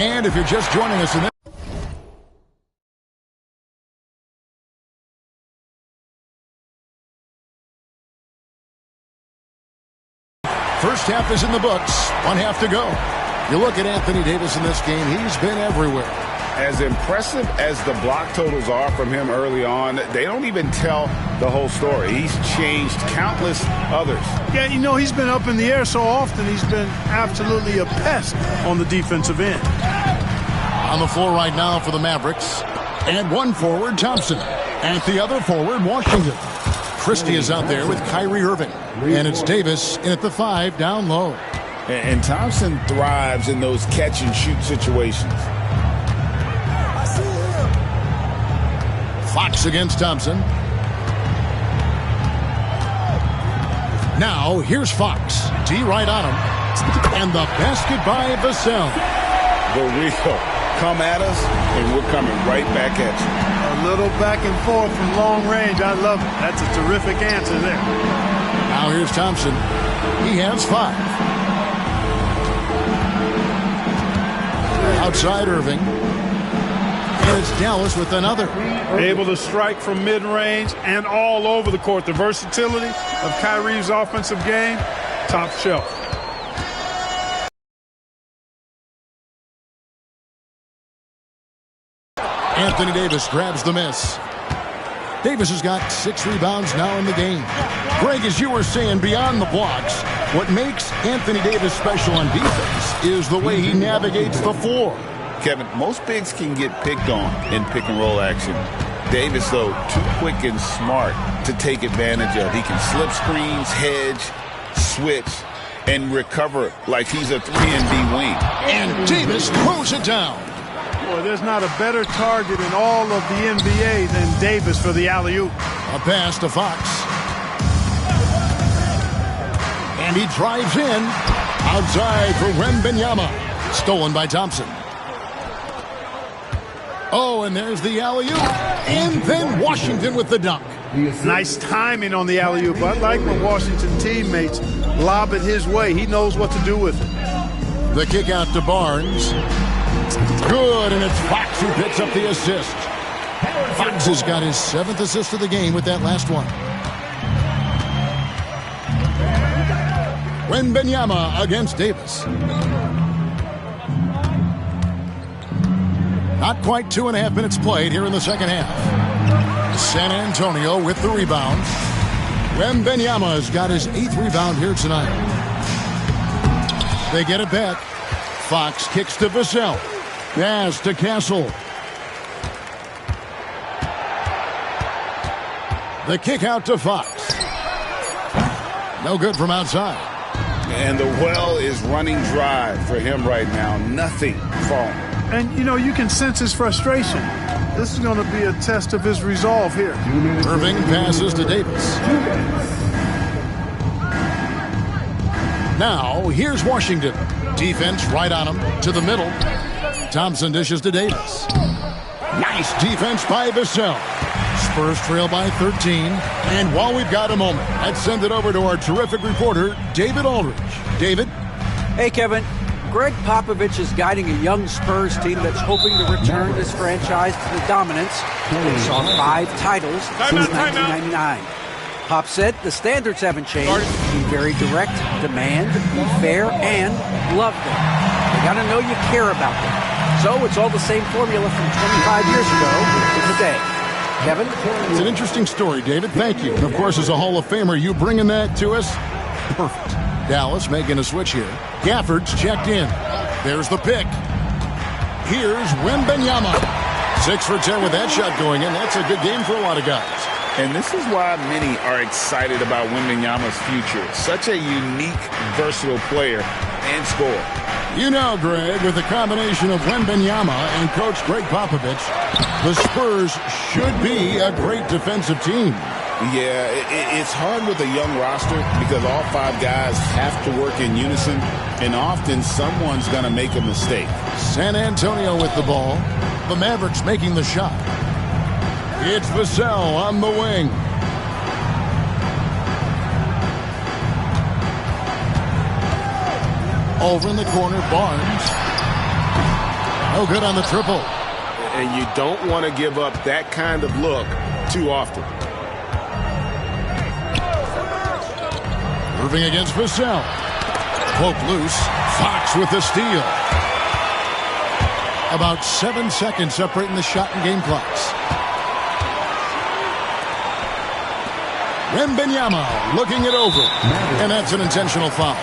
And if you're just joining us in this first half is in the books. 1 half to go. You look at Anthony Davis in this game, he's been everywhere. As impressive as the block totals are from him early on, they don't even tell the whole story. He's changed countless others. Yeah, you know, he's been up in the air so often, he's been absolutely a pest on the defensive end. On the floor right now for the Mavericks. And one forward, Thompson. And the other forward, Washington. Christie is out there with Kyrie Irving. And it's Davis in at the 5 down low. And Thompson thrives in those catch-and-shoot situations. Fox against Thompson. Now, here's Fox. D right on him. And the basket by Vassell. The real. Come at us, and we're coming right back at you. A little back and forth from long range. I love it. That's a terrific answer there. Now here's Thompson. He has 5. Outside Irving. And it's Dallas with another. Able to strike from mid-range and all over the court. The versatility of Kyrie's offensive game, top shelf. Anthony Davis grabs the miss. Davis has got 6 rebounds now in the game. Greg, as you were saying, beyond the blocks, what makes Anthony Davis special on defense is the way he navigates the floor. Kevin, most bigs can get picked on in pick-and-roll action. Davis, though, too quick and smart to take advantage of. He can slip screens, hedge, switch, and recover like he's a 3-and-D wing. And Davis throws it down. Boy, there's not a better target in all of the NBA than Davis for the alley-oop. A pass to Fox. And he drives in. Outside for Wembanyama. Stolen by Thompson. Oh, and there's the alley-oop. And then Washington with the dunk. Nice timing on the alley-oop. I like when Washington teammates lob it his way. He knows what to do with it. The kick out to Barnes. Good, and it's Fox who picks up the assist. Fox has got his 7th assist of the game with that last one. Wembanyama against Davis. Not quite 2.5 minutes played here in the second half. San Antonio with the rebound. Wembanyama has got his 8th rebound here tonight. They get it back. Fox kicks to Vassell. Pass to Castle. The kick out to Fox. No good from outside. And the well is running dry for him right now. Nothing falling. And, you know, you can sense his frustration. This is going to be a test of his resolve here. Irving passes to Davis. Now, here's Washington. Defense right on him. To the middle. Thompson dishes to Davis. Nice defense by Vassell. Spurs trail by 13. And while we've got a moment, let's send it over to our terrific reporter, David Aldridge. David? Hey, Kevin. Greg Popovich is guiding a young Spurs team that's hoping to return this franchise to the dominance that saw 5 titles since 1999. Pop said the standards haven't changed. Be very direct, demand, be fair, and love them. They got to know you care about them. So it's all the same formula from 25 years ago to today. Kevin? It's an interesting story, David. Thank you. And, of course, as a Hall of Famer, you bringing that to us? Perfect. Dallas making a switch here. Gafford's checked in. There's the pick. Here's Wembanyama. 6 for 10 with that shot going in. That's a good game for a lot of guys. And this is why many are excited about Wembanyama's future. Such a unique, versatile player and scorer. You know, Greg, with the combination of Wembanyama and Coach Greg Popovich, the Spurs should be a great defensive team. Yeah, it's hard with a young roster because all 5 guys have to work in unison, and often someone's going to make a mistake. San Antonio with the ball. The Mavericks making the shot. It's Vassell on the wing. Over in the corner, Barnes. No good on the triple. And you don't want to give up that kind of look too often. Irving against Vassell. Poke loose. Fox with the steal. About 7 seconds separating the shot and game clocks. Wembanyama looking it over. And that's an intentional foul.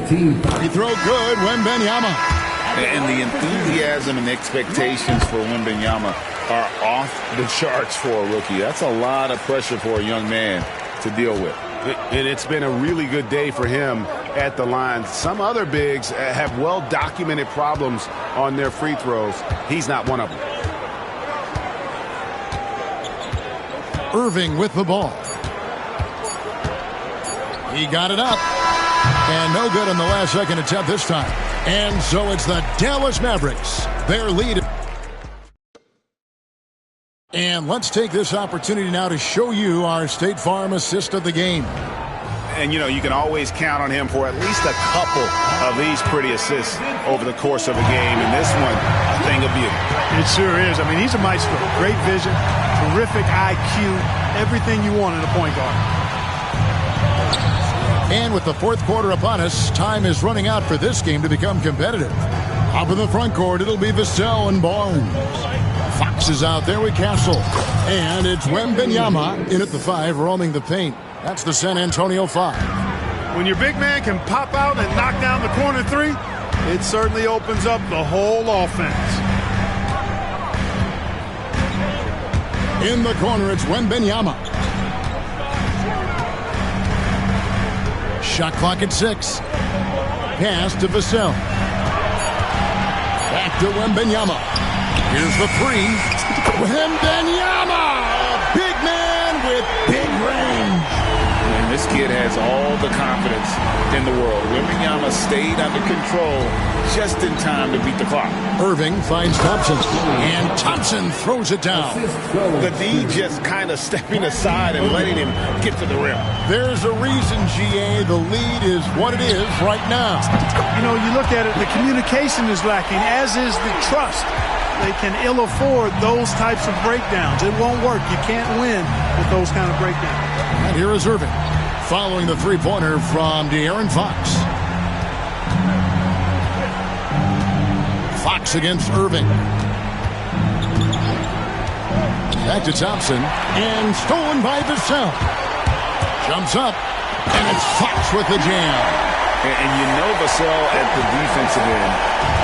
Free throw good, Wembanyama. And the enthusiasm and expectations for Wembanyama are off the charts for a rookie. That's a lot of pressure for a young man to deal with. And it's been a really good day for him at the line. Some other bigs have well-documented problems on their free throws. He's not one of them. Irving with the ball. He got it up. And no good on the last second attempt this time. And so it's the Dallas Mavericks. Their lead. And let's take this opportunity now to show you our State Farm assist of the game. And, you know, you can always count on him for at least a couple of these pretty assists over the course of a game. And this one, a thing of beauty. It sure is. I mean, he's a maestro. Great vision, terrific IQ, everything you want in a point guard. And with the fourth quarter upon us, time is running out for this game to become competitive. Up in the front court, it'll be Vassell and Barnes. Fox is out there with Castle. And it's Wembanyama in at the 5, roaming the paint. That's the San Antonio 5. When your big man can pop out and knock down the corner 3, it certainly opens up the whole offense. In the corner, it's Wembanyama. Shot clock at 6. Pass to Vassell. Back to Wembanyama. Here's the 3. Wembanyama! A big man with big range. And this kid has all the confidence in the world. Wembanyama stayed under control just in time to beat the clock. Irving finds Thompson. And Thompson throws it down. The D just kind of stepping aside and letting him get to the rim. There's a reason, GA, the lead is what it is right now. You know, you look at it, the communication is lacking, as is the trust. They can ill afford those types of breakdowns. It won't work. You can't win with those kind of breakdowns. And here is Irving, following the three-pointer from De'Aaron Fox. Fox against Irving. Back to Thompson, and stolen by Vassell. Jumps up, and it's Fox with the jam. And you know Vassell at the defensive end,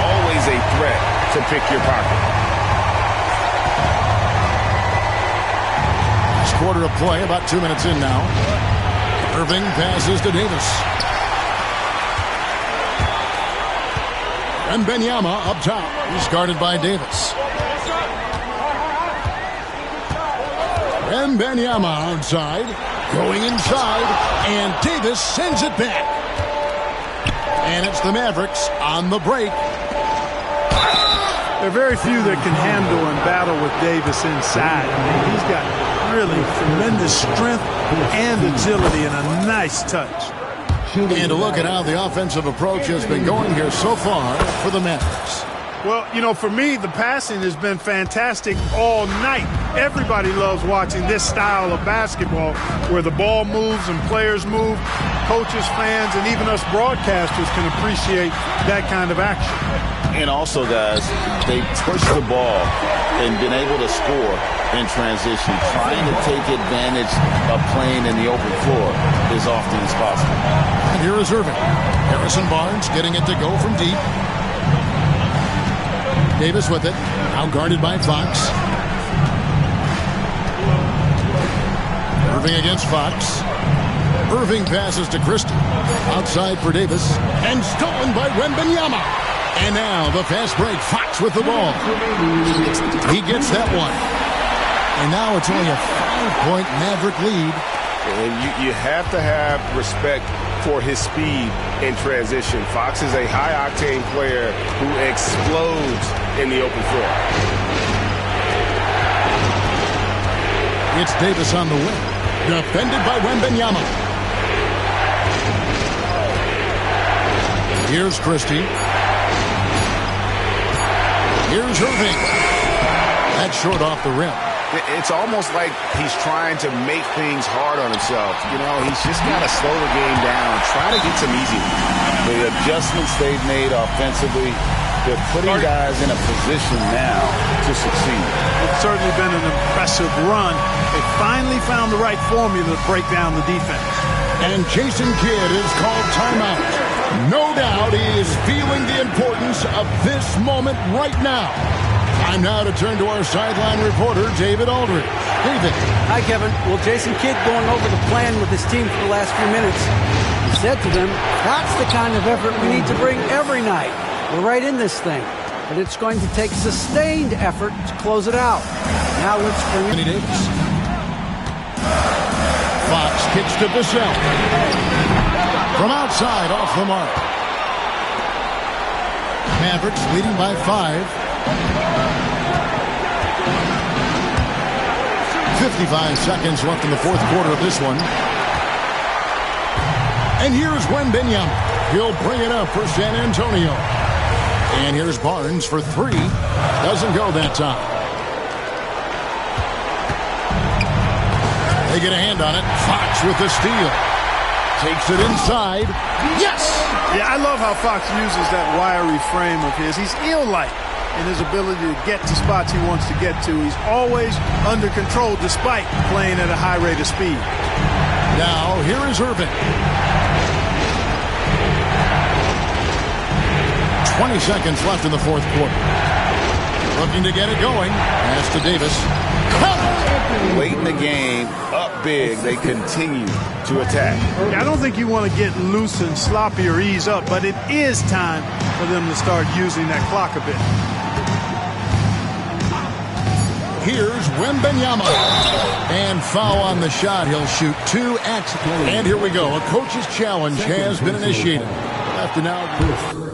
always a threat to pick your pocket. Last quarter of play, about 2 minutes in now. Irving passes to Davis. And Wembanyama up top. He's guarded by Davis. Wembanyama outside. Going inside. And Davis sends it back. And it's the Mavericks on the break. There are very few that can handle and battle with Davis inside. I mean, he's got really tremendous strength and agility and a nice touch. And to look at how the offensive approach has been going here so far for the Mavericks. Well, you know, for me, the passing has been fantastic all night. Everybody loves watching this style of basketball where the ball moves and players move. Coaches, fans, and even us broadcasters can appreciate that kind of action. And also, guys, they pushed the ball and been able to score in transition. Trying to take advantage of playing in the open floor as often as possible. And here is Irving. Harrison Barnes getting it to go from deep. Davis with it. Now guarded by Fox. Irving against Fox. Irving passes to Christie. Outside for Davis. And stolen by Wembanyama. And now the fast break. Fox with the ball. He gets that one. And now it's only a 5-point Maverick lead. And you have to have respect for his speed in transition. Fox is a high-octane player who explodes in the open floor. It's Davis on the wing. Defended by Wembanyama. Here's Christie. Here's Irving. That's short off the rim. It's almost like he's trying to make things hard on himself. You know, he's just got to slow the game down, try to get some easy. The adjustments they've made offensively, they're putting guys in a position now to succeed. It's certainly been an impressive run. They finally found the right formula to break down the defense. And Jason Kidd is called timeout. No doubt he is feeling the importance of this moment right now. Time now to turn to our sideline reporter, David Aldridge. David. Hi, Kevin. Well, Jason Kidd going over the plan with his team for the last few minutes. He said to them, that's the kind of effort we need to bring every night. We're right in this thing, but it's going to take sustained effort to close it out. Now let's bring in Davis. Fox kicks to Bissell. From outside, off the mark. Mavericks leading by 5. 55 seconds left in the fourth quarter of this one. And here's Wembanyama. He'll bring it up for San Antonio. And here's Barnes for 3. Doesn't go that time. They get a hand on it. Fox with the steal. Takes it inside. Yes! Yeah, I love how Fox uses that wiry frame of his. He's eel-like in his ability to get to spots he wants to get to. He's always under control despite playing at a high rate of speed. Now, here is Irving. 20 seconds left in the fourth quarter. Looking to get it going. Pass to Davis. Late in the game, up big, they continue to attack. I don't think you want to get loose and sloppy or ease up, but it is time for them to start using that clock a bit. Here's Wembanyama. And foul on the shot. He'll shoot 2 at. And here we go. A coach's challenge has been initiated. Left and out.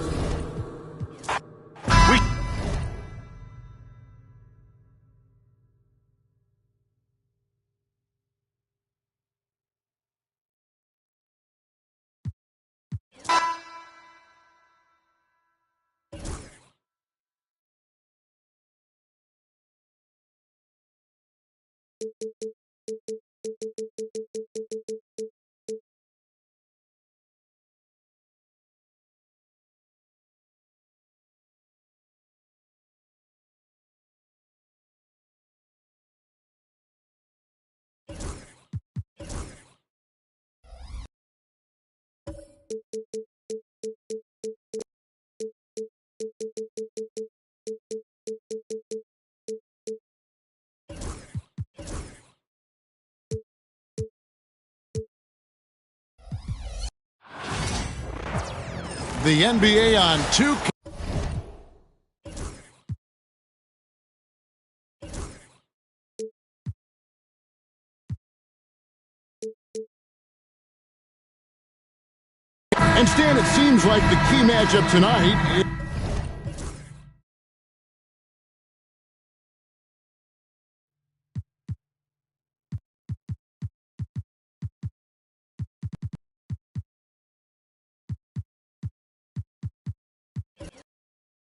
The NBA on 2. And Stan, it seems like the key matchup tonight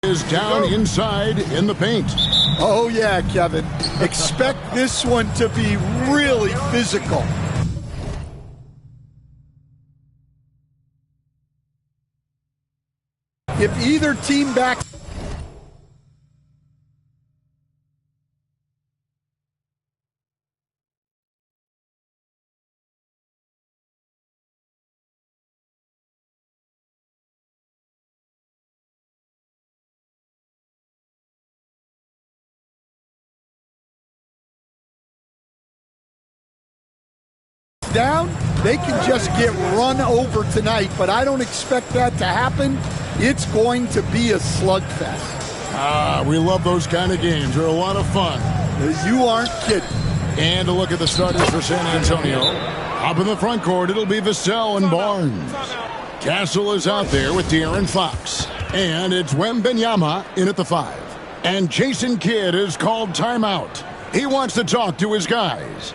is down inside in the paint. Oh, yeah, Kevin. Expect this one to be really physical. If either team backs down, they can just get run over tonight, but I don't expect that to happen. It's going to be a slugfest. We love those kind of games. They're a lot of fun. You aren't kidding. And a look at the starters for San Antonio. Up in the front court, it'll be Vassell and Barnes. Castle is out there with De'Aaron Fox. And it's Wembanyama in at the 5. And Jason Kidd is called timeout. He wants to talk to his guys.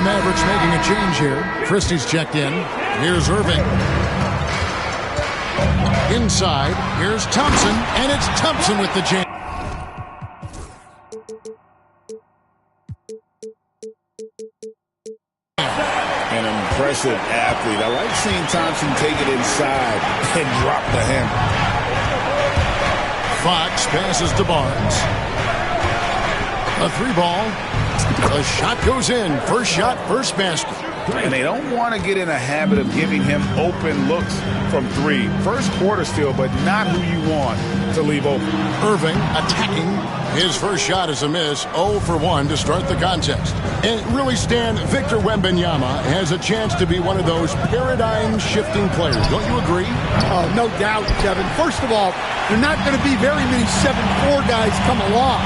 Mavericks making a change here. Christie's checked in. Here's Irving. Inside, here's Thompson, and it's Thompson with the jam. An impressive athlete. I like seeing Thompson take it inside and drop the handle. Fox passes to Barnes. A 3-ball. The shot goes in. First shot, first basket. And they don't want to get in a habit of giving him open looks from 3. First quarter still, but not who you want to leave open. Irving attacking. His first shot is a miss. 0 for 1 to start the contest. And really, Stan, Victor Wembanyama has a chance to be one of those paradigm-shifting players. Don't you agree? Oh, no doubt, Kevin. First of all, there are not going to be very many 7'4" guys come along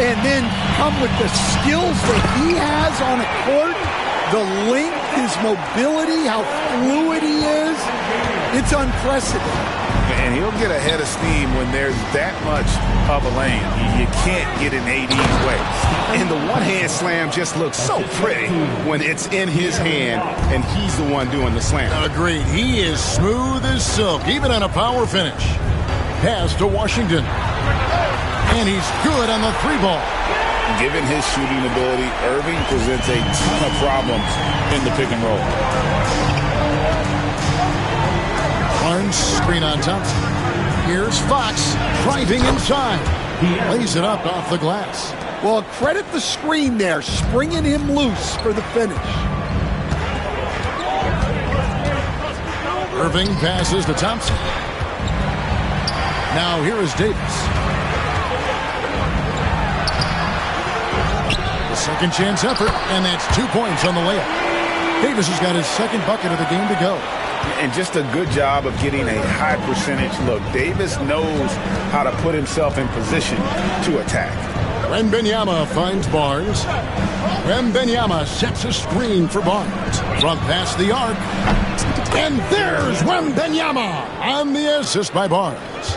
and then come with the skills that he has on a court, the length, his mobility, how fluid he is. It's unprecedented. And he'll get ahead of steam when there's that much of a lane. You can't get in AD's way. And the one-hand slam just looks so pretty when it's in his hand and he's the one doing the slam. Agreed. He is smooth as silk, even on a power finish. Pass to Washington. And he's good on the 3-ball. Given his shooting ability, Irving presents a ton of problems in the pick and roll. Barnes, screen on Thompson. Here's Fox, driving inside. He lays it up off the glass. Well, credit the screen there, springing him loose for the finish. Irving passes to Thompson. Now here is Davis. The second chance effort, and that's 2 points on the layup. Davis has got his second bucket of the game to go. And just a good job of getting a high percentage look. Davis knows how to put himself in position to attack. Wembanyama finds Barnes. Wembanyama sets a screen for Barnes. From past the arc. And there's Wembanyama on the assist by Barnes.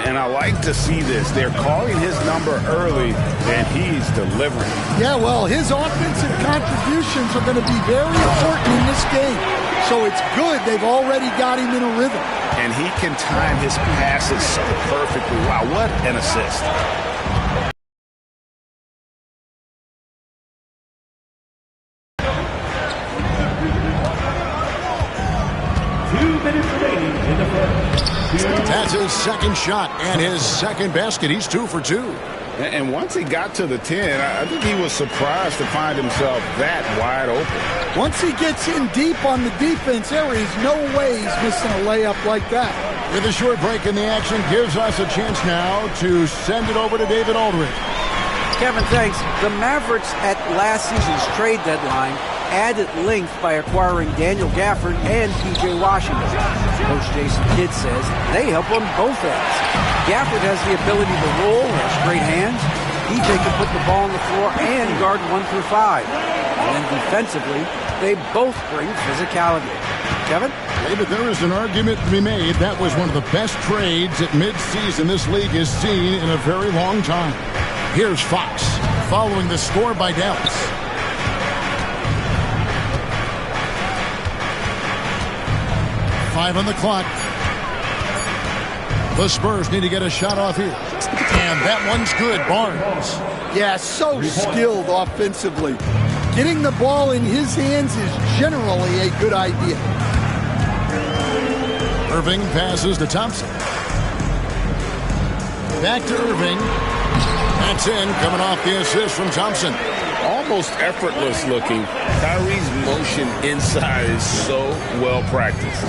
And I like to see this. They're calling his number early, and he's delivering. Yeah, well, his offensive contributions are going to be very important in this game. So it's good they've already got him in a rhythm. And he can time his passes so perfectly. Wow, what an assist. That's his second shot and his second basket. He's 2 for 2. And once he got to the 10, I think he was surprised to find himself that wide open. Once he gets in deep on the defense, there is no way he's missing a layup like that. With a short break in the action, gives us a chance now to send it over to David Aldridge. Kevin, thanks. The Mavericks at last season's trade deadline added length by acquiring Daniel Gafford and P.J. Washington. Coach Jason Kidd says they help on both ends. Gafford has the ability to roll, has great hands. P.J. can put the ball on the floor and guard 1 through 5. And then defensively, they both bring physicality. Kevin? David, there is an argument to be made. That was one of the best trades at midseason this league has seen in a very long time. Here's Fox, following the score by Dallas. Five on the clock. The Spurs need to get a shot off here. And that one's good, Barnes. Yeah, so skilled offensively. Getting the ball in his hands is generally a good idea. Irving passes to Thompson. Back to Irving. That's in, coming off the assist from Thompson. Almost effortless looking. Kyrie's motion inside is so well practiced.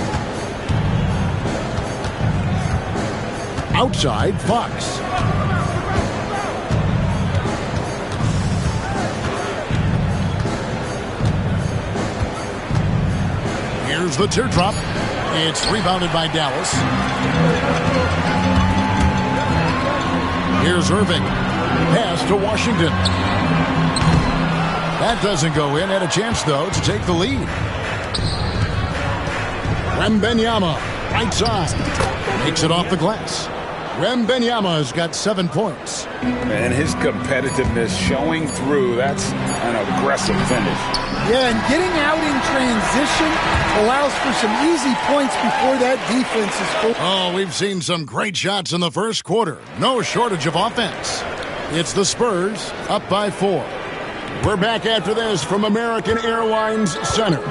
Outside, Fox. Here's the teardrop. It's rebounded by Dallas. Here's Irving. Pass to Washington. That doesn't go in. Had a chance, though, to take the lead. Wembanyama, right side. Makes it off the glass. Wembanyama's got 7 points. And his competitiveness showing through. That's an aggressive finish. Yeah, and getting out in transition allows for some easy points before that defense is full. Oh, we've seen some great shots in the first quarter. No shortage of offense. It's the Spurs up by 4. We're back after this from American Airlines Center.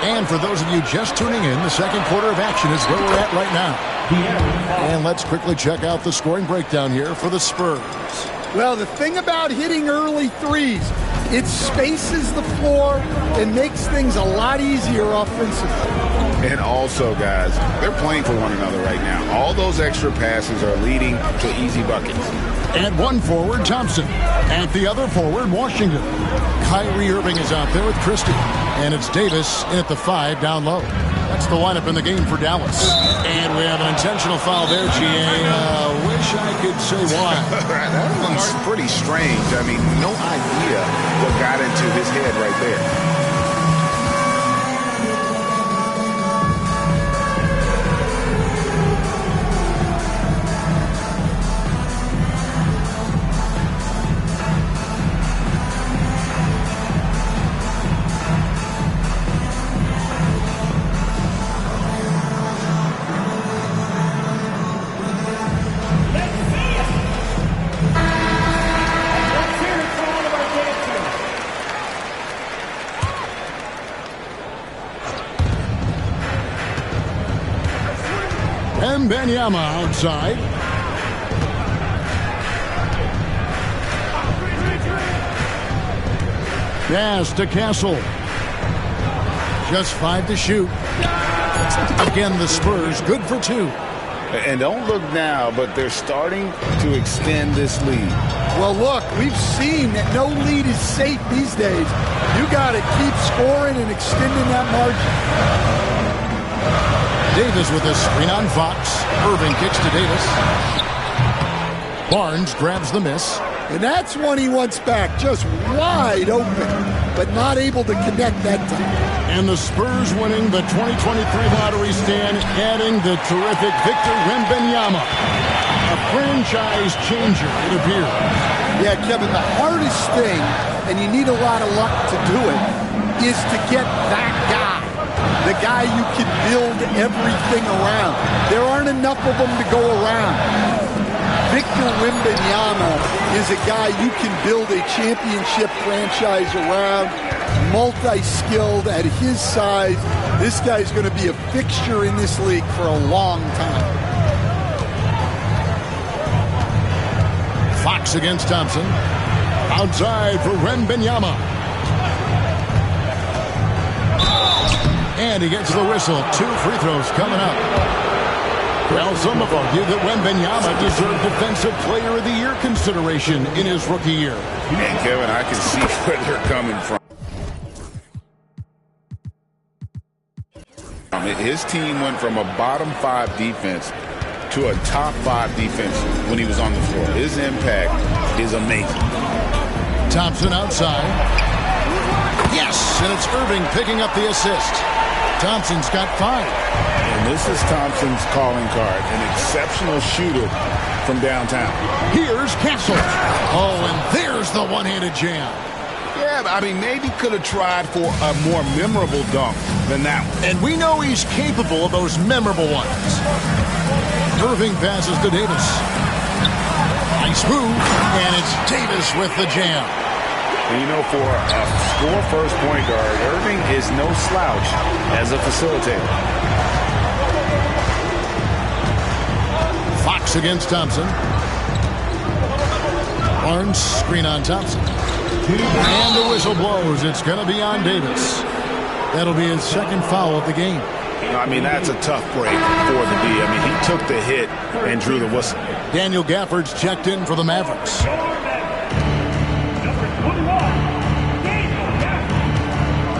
And for those of you just tuning in, the second quarter of action is where we're at right now. And let's quickly check out the scoring breakdown here for the Spurs. Well, the thing about hitting early threes, it spaces the floor and makes things a lot easier offensively. And also, guys, they're playing for one another right now. All those extra passes are leading to easy buckets. At one forward, Thompson. At the other forward, Washington. Kyrie Irving is out there with Christie. And it's Davis in at the 5 down low. That's the lineup in the game for Dallas. And we have an intentional foul there, G.A. Wish I could say why. That one's pretty strange. I mean, no idea what got into his head right there. Wembanyama outside. Pass to Castle. Just 5 to shoot. Again, the Spurs good for 2. And don't look now, but they're starting to extend this lead. Well, look, we've seen that no lead is safe these days. You got to keep scoring and extending that margin. Davis with a screen on Fox. Irving kicks to Davis. Barnes grabs the miss. And that's one he wants back, just wide open, but not able to connect that time. And the Spurs winning the 2023 lottery stand, adding the terrific Victor Wembanyama. A franchise changer, it appears. Yeah, Kevin, the hardest thing, and you need a lot of luck to do it, is to get that guy. The guy you can build everything around. There aren't enough of them to go around. Victor Wembanyama is a guy you can build a championship franchise around, multi-skilled at his size. This guy's going to be a fixture in this league for a long time. Fox against Thompson. Outside for Wembanyama. And he gets the whistle. 2 free throws coming up. Well, some have argued that Wembanyama deserved Defensive Player of the Year consideration in his rookie year. And Kevin, I can see where they're coming from. His team went from a bottom 5 defense to a top 5 defense when he was on the floor. His impact is amazing. Thompson outside. Yes, and it's Irving picking up the assist. Thompson's got 5. And this is Thompson's calling card, an exceptional shooter from downtown. Here's Castle. Oh, and there's the one-handed jam. Yeah, I mean, maybe could have tried for a more memorable dunk than that one. And we know he's capable of those memorable ones. Irving passes to Davis. Nice move, and it's Davis with the jam. And you know, for a score-first point guard, Irving is no slouch as a facilitator. Fox against Thompson. Barnes, screen on Thompson. And the whistle blows. It's going to be on Davis. That'll be his second foul of the game. I mean, that's a tough break for the D. I mean, he took the hit and drew the whistle. Daniel Gafford's checked in for the Mavericks.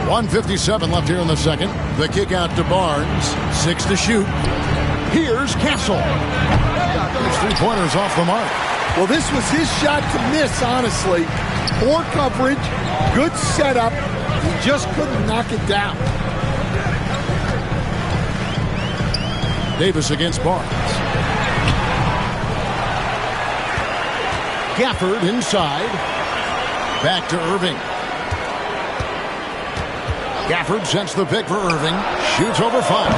1:57 left here in the second. The kick out to Barnes. 6 to shoot. Here's Castle. His 3-pointers off the mark. Well, this was his shot to miss, honestly. Poor coverage, good setup. He just couldn't knock it down. Davis against Barnes. Gafford inside. Back to Irving. Gafford sets the pick for Irving. Shoots over Fox.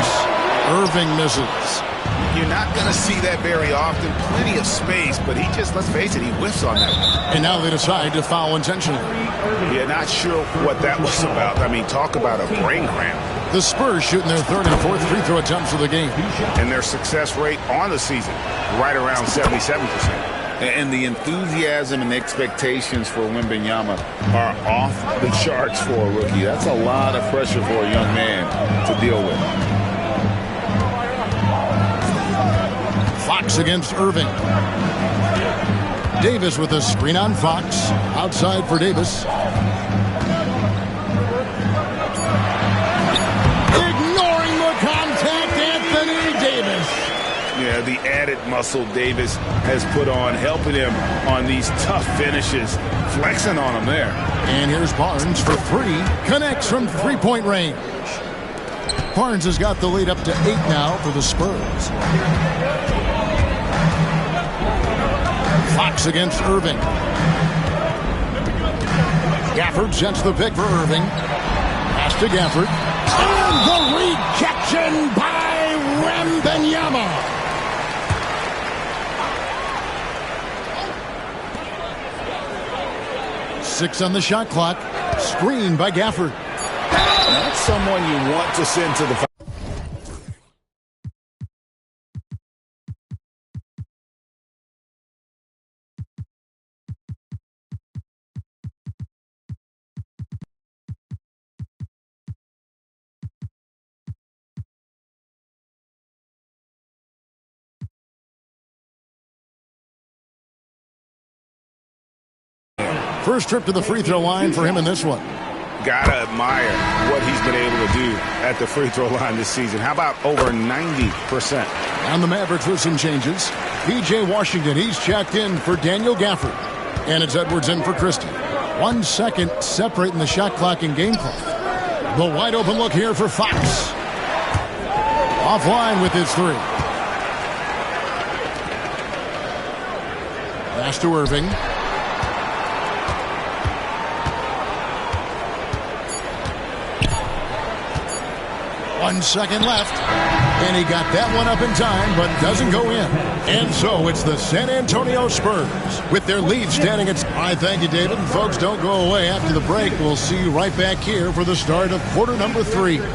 Irving misses. You're not going to see that very often. Plenty of space, but he just, let's face it, he whiffs on that one. And now they decide to foul intentionally. Yeah, not sure what that was about. I mean, talk about a brain cramp. The Spurs shooting their third and fourth free throw attempts of the game. And their success rate on the season, right around 77%. And the enthusiasm and expectations for Wembanyama are off the charts for a rookie. That's a lot of pressure for a young man to deal with. Fox against Irving. Davis with a screen on Fox. Outside for Davis. Ignoring the contact, Anthony Davis. Yeah, the added muscle Davis has put on, helping him on these tough finishes, flexing on him there. And here's Barnes for three. Connects from three-point range. Barnes has got the lead up to 8 now for the Spurs. Fox against Irving. Gafford sets the pick for Irving. Pass to Gafford. And the rejection by Wembanyama. Six on the shot clock. Screen by Gafford. That's someone you want to send to the foul. First trip to the free throw line for him in this one. Gotta admire what he's been able to do at the free throw line this season. How about over 90%? And the Mavericks with some changes. P.J. Washington, he's checked in for Daniel Gafford. And it's Edwards in for Christie. 1 second separating the shot clock and game clock. The wide open look here for Fox. Offline with his three. Pass to Irving. 1 second left. And he got that one up in time, but doesn't go in. And so it's the San Antonio Spurs with their lead standing at... I thank you, David. And folks, don't go away after the break. We'll see you right back here for the start of quarter number 3. And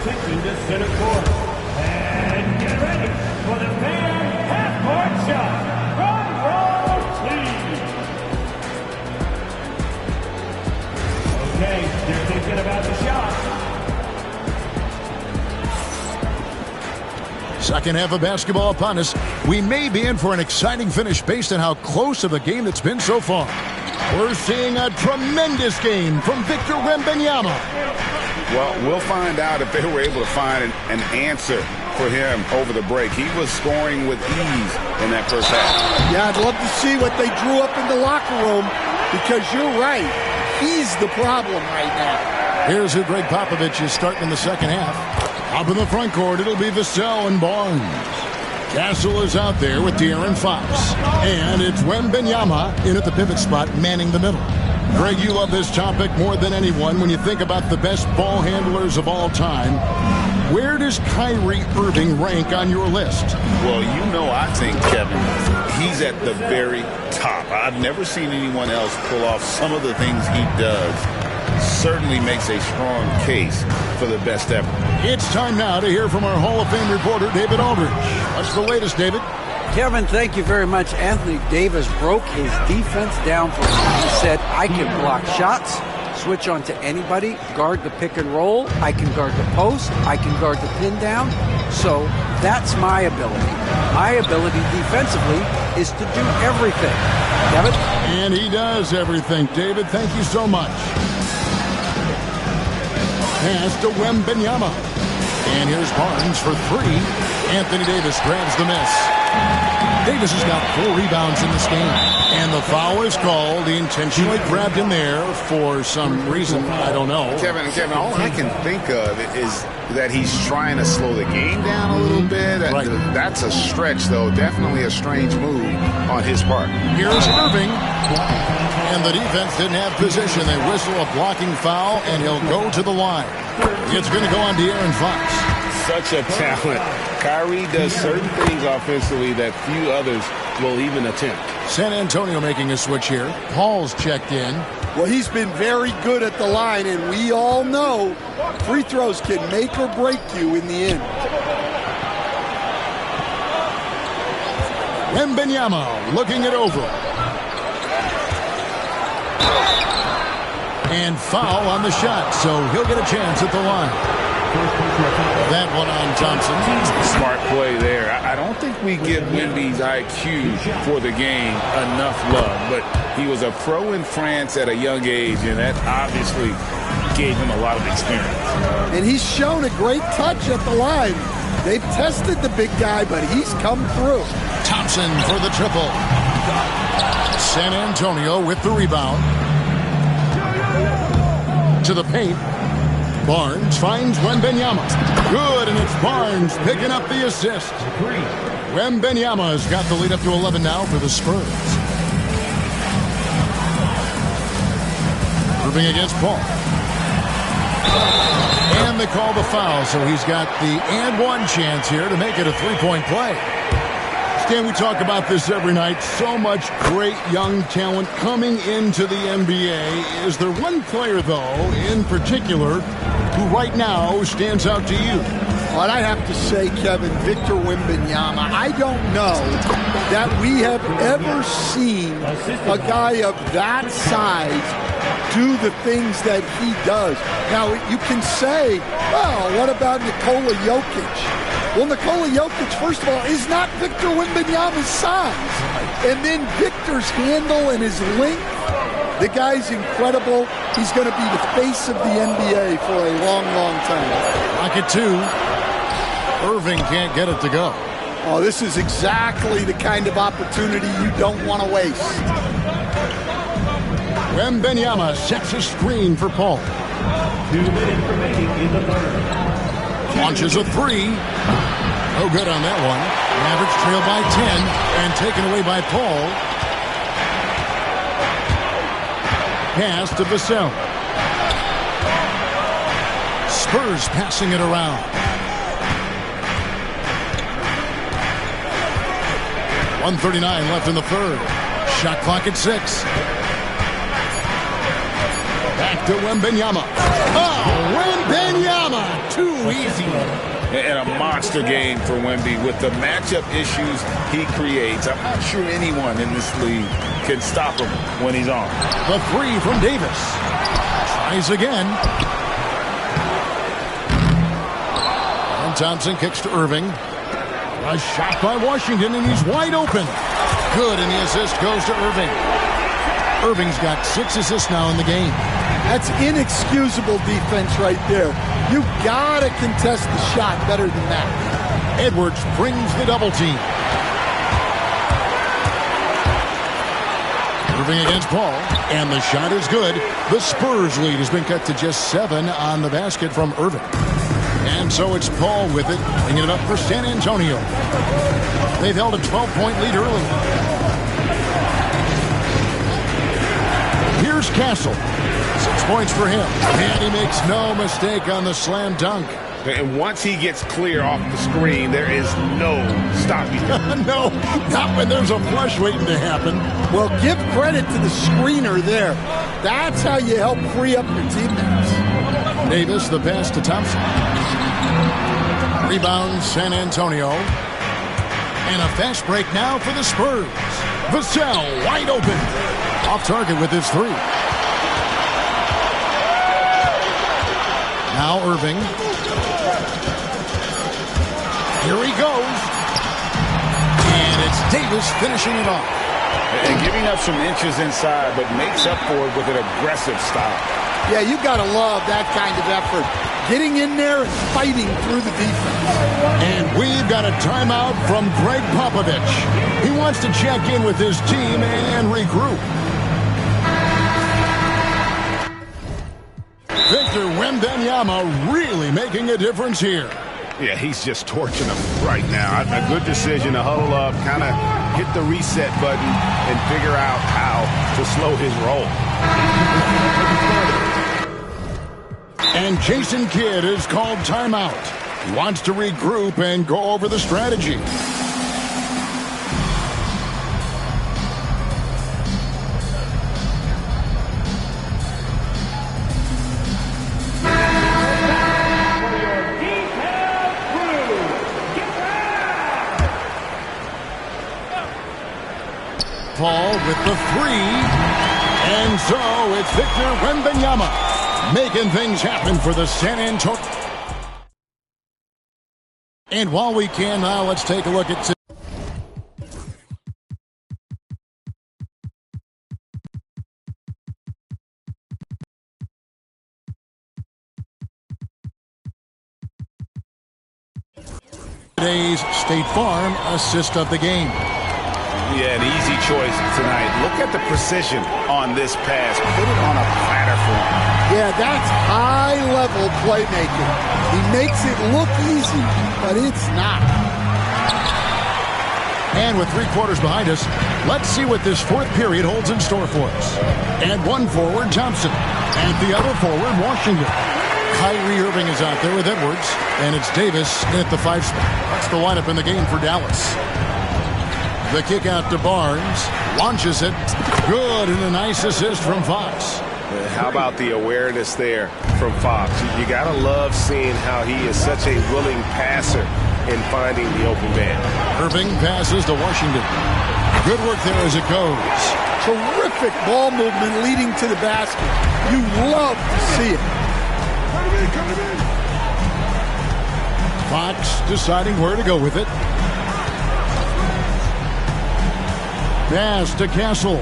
get ready for the fan half-court shot. Drum roll, please. Okay, they're thinking about the shot. Second half of basketball upon us. We may be in for an exciting finish based on how close of a game it's been so far. We're seeing a tremendous game from Victor Wembanyama. Well, we'll find out if they were able to find an answer for him over the break. He was scoring with ease in that first half. Yeah, I'd love to see what they drew up in the locker room, because you're right. He's the problem right now. Here's who Greg Popovich is starting in the second half. Up in the front court, it'll be Vassell and Barnes. Castle is out there with De'Aaron Fox. And it's Wembanyama in at the pivot spot, manning the middle. Greg, you love this topic more than anyone when you think about the best ball handlers of all time. Where does Kyrie Irving rank on your list? Well, you know, I think, Kevin, he's at the very top. I've never seen anyone else pull off some of the things he does. Certainly makes a strong case for the best ever. It's time now to hear from our Hall of Fame reporter, David Aldridge. What's the latest, David? Kevin, thank you very much. Anthony Davis broke his defense down for him. He said, I can block shots, switch on to anybody, guard the pick and roll, I can guard the post, I can guard the pin down. So that's my ability. My ability defensively is to do everything. Kevin? And he does everything. David, thank you so much. Pass to Wembanyama. And here's Barnes for three. Anthony Davis grabs the miss. Davis has got 4 rebounds in this game. And the foul is called. He intentionally grabbed him there for some reason. I don't know. Kevin, all I can think of is that he's trying to slow the game down a little bit. Right. That's a stretch, though. Definitely a strange move on his part. Here's Irving. And the defense didn't have position. They whistle a blocking foul, and he'll go to the line. It's going to go on De'Aaron Fox. Such a talent. Kyrie does certain things offensively that few others will even attempt. San Antonio making a switch here. Paul's checked in. Well, he's been very good at the line, and we all know free throws can make or break you in the end. Wembanyama looking it over. And foul on the shot, so he'll get a chance at the line. That one on Thompson. Smart play there. I don't think we give Wemby's IQ for the game enough love, but he was a pro in France at a young age, and that obviously gave him a lot of experience. And he's shown a great touch at the line. They've tested the big guy, but he's come through. Thompson for the triple. San Antonio with the rebound. To the paint. Barnes finds Wembanyama. Good, and it's Barnes picking up the assist. Wembanyama's got the lead up to 11 now for the Spurs. Irving against Paul. And they call the foul, so he's got the and one chance here to make it a three-point play. Stan, we talk about this every night. So much great young talent coming into the NBA. Is there one player, though, in particular, who right now stands out to you? Well, I have to say, Kevin, Victor Wembanyama. I don't know that we have ever seen a guy of that size do the things that he does. Now, you can say, well, what about Nikola Jokic? Well, Nikola Jokic, first of all, is not Victor Wembanyama's size. And then Victor's handle and his length, the guy's incredible. He's going to be the face of the NBA for a long, long time. Pocket two. Irving can't get it to go. Oh, this is exactly the kind of opportunity you don't want to waste. Wembanyama sets a screen for Paul. 2 minutes remaining in the third. Launches a three. No good on that one. Mavericks trail by 10 and taken away by Paul. Pass to Vassell. Spurs passing it around. 1:39 left in the third. Shot clock at 6. Back to Wembanyama. Oh, Wembanyama! Too easy. And a monster game for Wemby with the matchup issues he creates. I'm not sure anyone in this league can stop him when he's on. The three from Davis. Tries again. And Thompson kicks to Irving. A shot by Washington, and he's wide open. Good, and the assist goes to Irving. Irving's got 6 assists now in the game. That's inexcusable defense right there. You gotta contest the shot better than that. Edwards brings the double team. Irving against Paul, and the shot is good. The Spurs lead has been cut to just 7 on the basket from Irving. And so it's Paul with it, bringing it up for San Antonio. They've held a 12-point lead early. Here's Castle. 6 points for him. And he makes no mistake on the slam dunk. And once he gets clear off the screen, there is no stopping him. No, not when there's a flush waiting to happen. Well, give credit to the screener there. That's how you help free up your teammates. Davis, the pass to Thompson. Rebound, San Antonio. And a fast break now for the Spurs. Vassell wide open. Off target with his 3. Now Irving. Here he goes. And it's Davis finishing it off. And giving up some inches inside, but makes up for it with an aggressive style. Yeah, you got to love that kind of effort. getting in there and fighting through the defense. And we've got a timeout from Greg Popovich. He wants to check in with his team and regroup. Victor Wembanyama really making a difference here. Yeah, he's just torching them right now. A good decision to huddle up, kind of hit the reset button, and figure out how to slow his roll. And Jason Kidd is called timeout. He wants to regroup and go over the strategy. Paul with the three. And so it's Victor Wembanyama making things happen for the San Antonio. And while we can now, let's take a look at today's State Farm assist of the game. Yeah, an easy choice tonight. Look at the precision on this pass. Put it on a platter for him. Yeah, that's high-level playmaking. He makes it look easy, but it's not. And with 3 quarters behind us, let's see what this fourth period holds in store for us. And one forward, Thompson. And the other forward, Washington. Kyrie Irving is out there with Edwards. And it's Davis at the 5 spot. That's the lineup in the game for Dallas. The kick out to Barnes. Launches it. Good, and a nice assist from Fox. How about the awareness there from Fox? You got to love seeing how he is such a willing passer in finding the open man. Irving passes to Washington. Good work there as it goes. Terrific ball movement leading to the basket. You love to see it. Fox deciding where to go with it. Pass to Castle.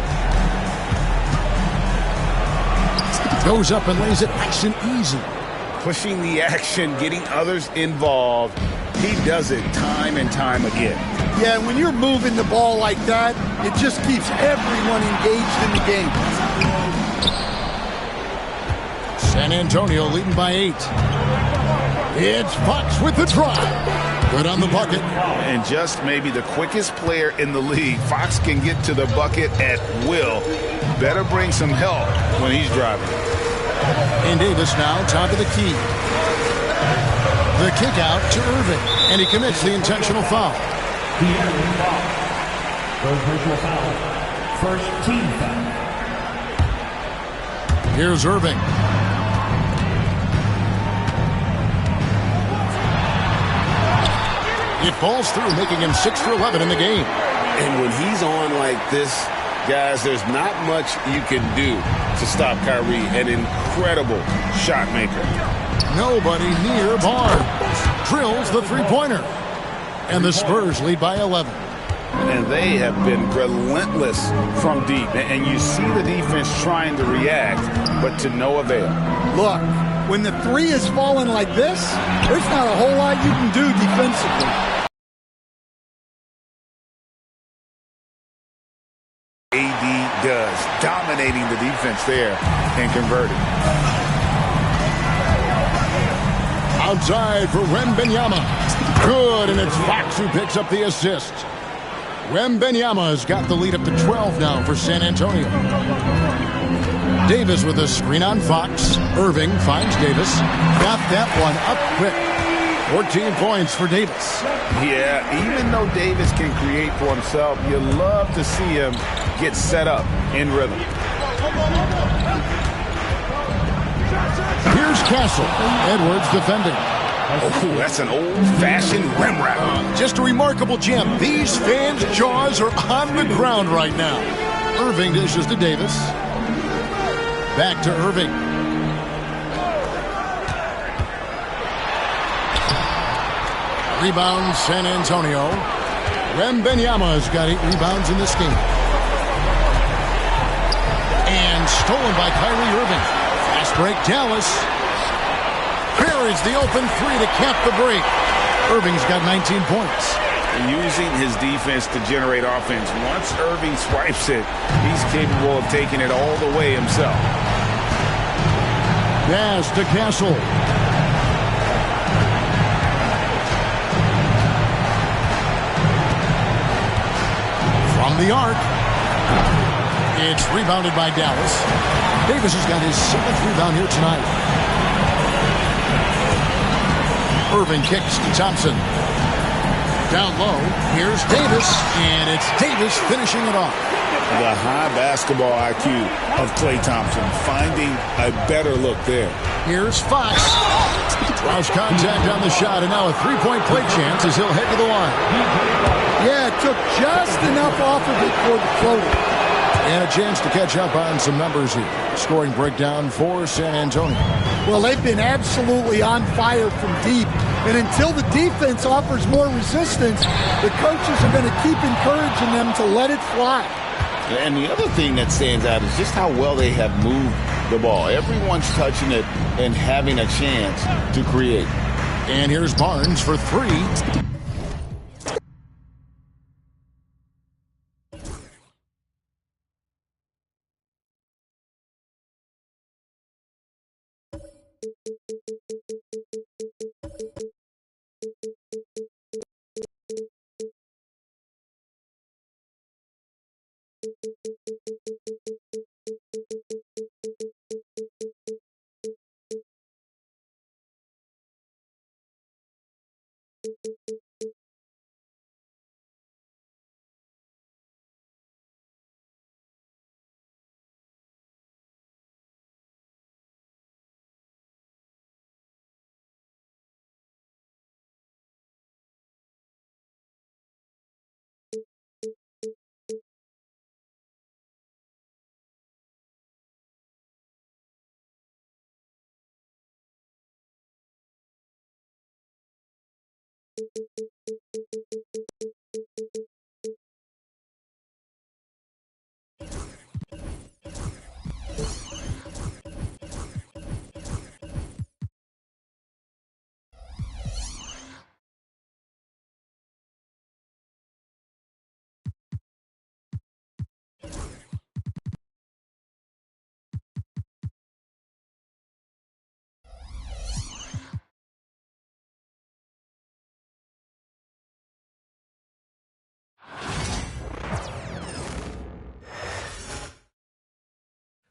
Goes up and lays it nice and easy. Pushing the action, getting others involved. He does it time and time again. Yeah, when you're moving the ball like that, it just keeps everyone engaged in the game. San Antonio leading by 8. It's Fox with the try. Good on the bucket. And just maybe the quickest player in the league. Fox can get to the bucket at will. Better bring some help when he's driving. And Davis now top of the key. The kick out to Irving. And he commits the intentional foul. First personal foul. First team foul. Here's Irving. It falls through, making him 6 for 11 in the game. And when he's on like this, guys, there's not much you can do to stop Kyrie. An incredible shot maker. Nobody near Barnes. Drills the three-pointer. And the Spurs lead by 11. And they have been relentless from deep. And you see the defense trying to react, but to no avail. Look, when the three is falling like this, there's not a whole lot you can do defensively. AD does, dominating the defense there and converting. Outside for Wembanyama. Good, and it's Fox who picks up the assist. Wembanyama has got the lead up to 12 now for San Antonio. Davis with a screen on Fox. Irving finds Davis. Got that one up quick. 14 points for Davis. Yeah, even though Davis can create for himself, you love to see him get set up in rhythm. Here's Castle. Edwards defending. Oh, that's an old-fashioned rim wrap. Just a remarkable gem. These fans' jaws are on the ground right now. Irving dishes to Davis. Back to Irving. Rebound San Antonio. Wembanyama has got 8 rebounds in this game. And stolen by Kyrie Irving. Fast break Dallas. Here There is the open three to cap the break. Irving's got 19 points. Using his defense to generate offense. Once Irving swipes it, he's capable of taking it all the way himself. Pass to Castle. From the arc. It's rebounded by Dallas. Davis has got his 7th rebound here tonight. Irving kicks to Thompson. Down low, here's Davis, and it's Davis finishing it off. The high basketball IQ of Klay Thompson, finding a better look there. Here's Fox. Draws contact on the shot, and now a three-point play chance as he'll head to the line. Yeah, it took just enough off of it for the floater. And a chance to catch up on some numbers here. Scoring breakdown for San Antonio. Well, they've been absolutely on fire from deep. And until the defense offers more resistance, the coaches are going to keep encouraging them to let it fly. And the other thing that stands out is just how well they have moved the ball. Everyone's touching it and having a chance to create. And here's Barnes for three.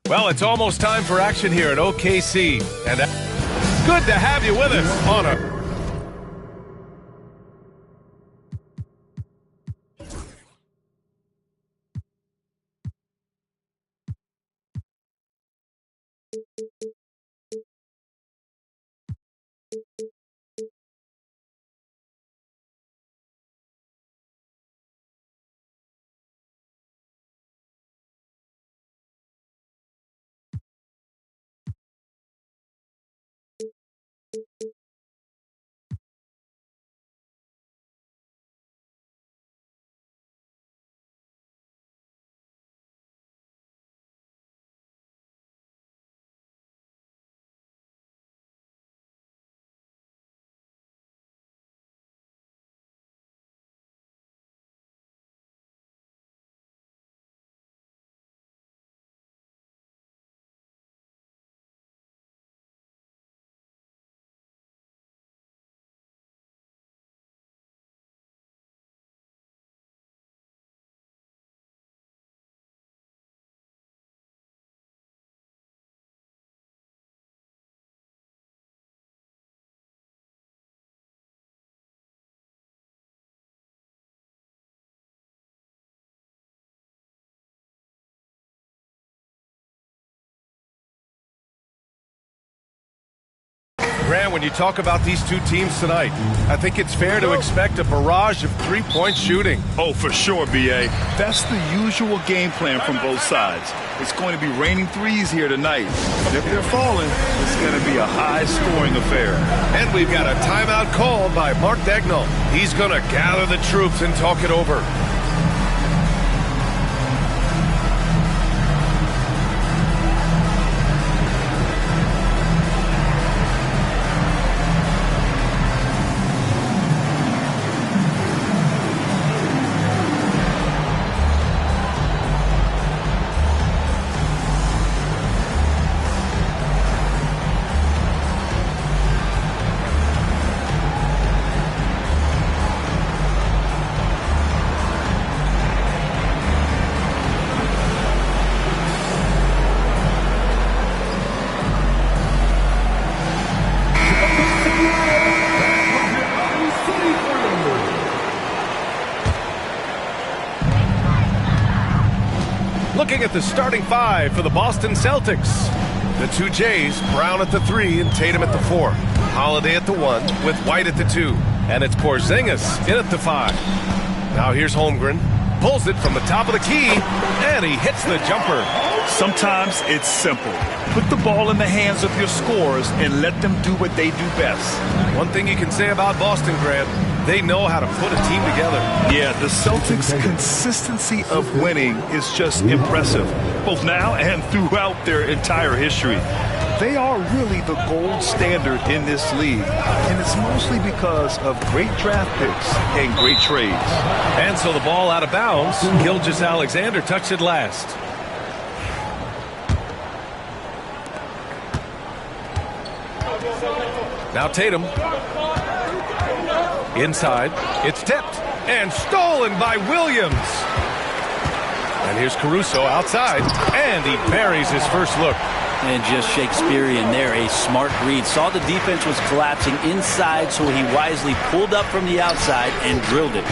Well, it's almost time for action here at OKC, and it's good to have you with us on a... Grant, when you talk about these two teams tonight, I think it's fair to expect a barrage of three-point shooting. Oh, for sure, B.A. That's the usual game plan from both sides. It's going to be raining threes here tonight. And if they're falling, it's going to be a high-scoring affair. And we've got a timeout called by Mark Dagnall. He's going to gather the troops and talk it over. the starting five for the Boston Celtics. The two Jays, Brown at the 3 and Tatum at the 4. Holiday at the 1 with White at the 2. And it's Porzingis in at the 5. Now here's Holmgren. Pulls it from the top of the key, and he hits the jumper. Sometimes it's simple. Put the ball in the hands of your scorers and let them do what they do best. One thing you can say about Boston, Grant, they know how to put a team together. Yeah, the Celtics' consistency of winning is just impressive, both now and throughout their entire history. They are really the gold standard in this league, and it's mostly because of great draft picks and great trades. And so the ball out of bounds. Gilgeous-Alexander touched it last. Now Tatum. Inside. It's tipped and stolen by Williams. And here's Caruso outside, and he buries his first look. And just Shakespearean there, a smart read. Saw the defense was collapsing inside, so he wisely pulled up from the outside and drilled it.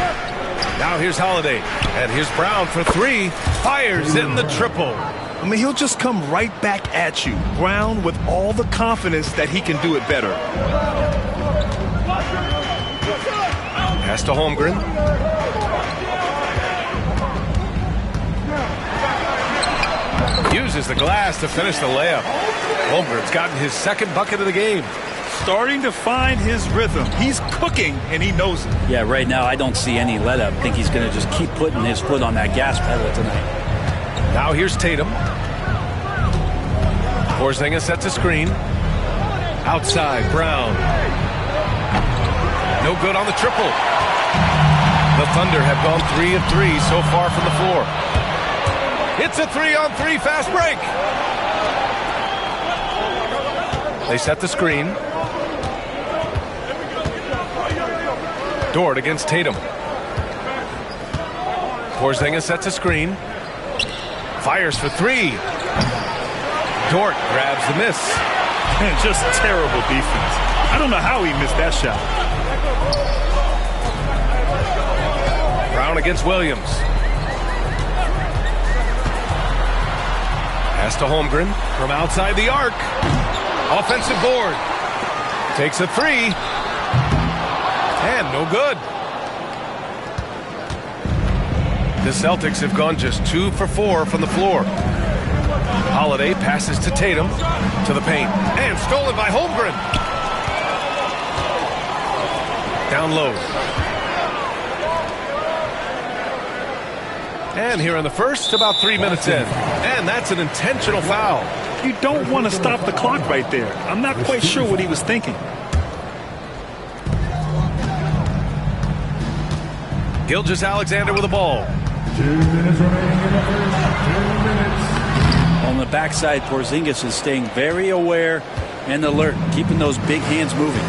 Now here's Holiday, and here's Brown for 3. Fires in the triple. I mean, he'll just come right back at you. Brown with all the confidence that he can do it better. Pass to Holmgren. Uses the glass to finish the layup. Holmgren's gotten his second bucket of the game. Starting to find his rhythm. He's cooking, and he knows it. Yeah, right now I don't see any let up. I think he's going to just keep putting his foot on that gas pedal tonight. Now here's Tatum. Porzingis sets a screen. Outside, Brown. No good on the triple. The Thunder have gone 3 of 3 so far from the floor. It's a 3-on-3 fast break. They set the screen. Dort against Tatum. Porzingis sets a screen. Fires for 3. Dort grabs the miss. And just terrible defense. I don't know how he missed that shot. Brown against Williams. Pass to Holmgren from outside the arc. Offensive board. Takes a 3. And no good. The Celtics have gone just 2 for 4 from the floor. Holiday passes to Tatum, to the paint, and stolen by Holmgren. Down low. And here in the first, about 3 minutes in. And that's an intentional foul. You don't want to stop the clock right there. I'm not quite sure what he was thinking. Gilgeous-Alexander with the ball. 2 minutes remaining in the first. 2 minutes. On the backside, Porzingis is staying very aware and alert, keeping those big hands moving.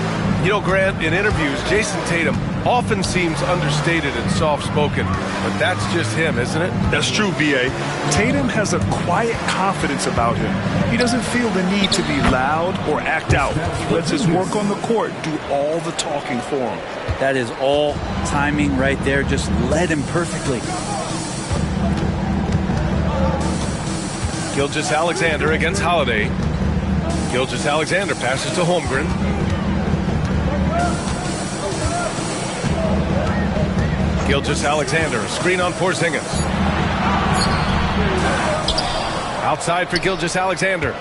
You know, Grant, in interviews, Jason Tatum often seems understated and soft-spoken, but that's just him, isn't it? That's true, B.A. Tatum has a quiet confidence about him. He doesn't feel the need to be loud or act out. He lets his work on the court do all the talking for him. That is all timing right there. Just led him perfectly. Gilgeous-Alexander against Holiday. Gilgeous-Alexander passes to Holmgren. Gilgeous-Alexander, a screen on Porzingis. Outside for Gilgeous-Alexander.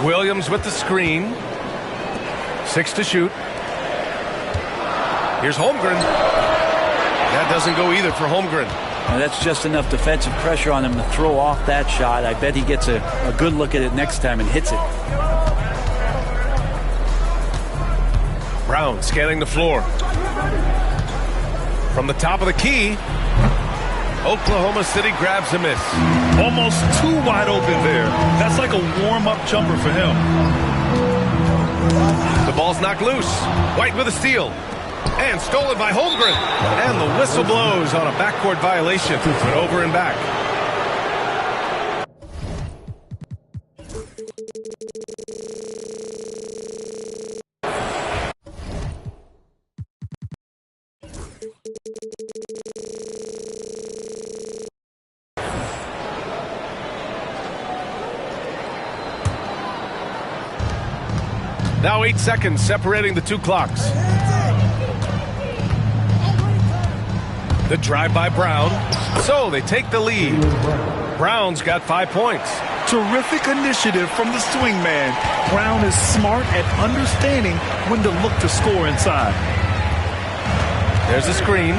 Williams with the screen. 6 to shoot. Here's Holmgren. That doesn't go either for Holmgren. Now that's just enough defensive pressure on him to throw off that shot. I bet he gets a good look at it next time and hits it. Brown scanning the floor. From the top of the key, Oklahoma City grabs a miss. Almost too wide open there. That's like a warm-up jumper for him. The ball's knocked loose. White with a steal. And stolen by Holmgren. And the whistle blows on a backcourt violation. But over and back. Now 8 seconds separating the two clocks. The drive by Brown. So they take the lead. Brown's got 5 points. Terrific initiative from the swingman. Brown is smart at understanding when to look to score inside. There's a screen.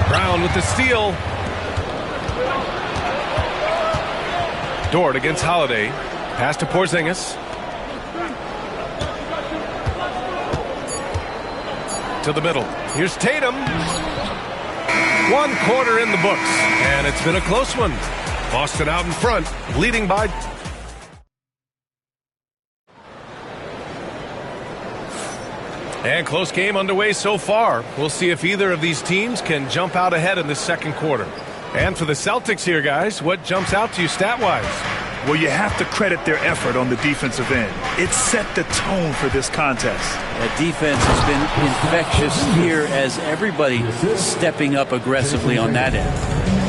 Brown with the steal. Dort against Holiday. Pass to Porzingis. To the middle. Here's Tatum. 1 quarter in the books. And it's been a close one. Boston out in front, leading by... And close game underway so far. We'll see if either of these teams can jump out ahead in the second quarter. And for the Celtics here, guys, what jumps out to you stat-wise? Well, you have to credit their effort on the defensive end. It set the tone for this contest. That defense has been infectious here as everybody stepping up aggressively on that end.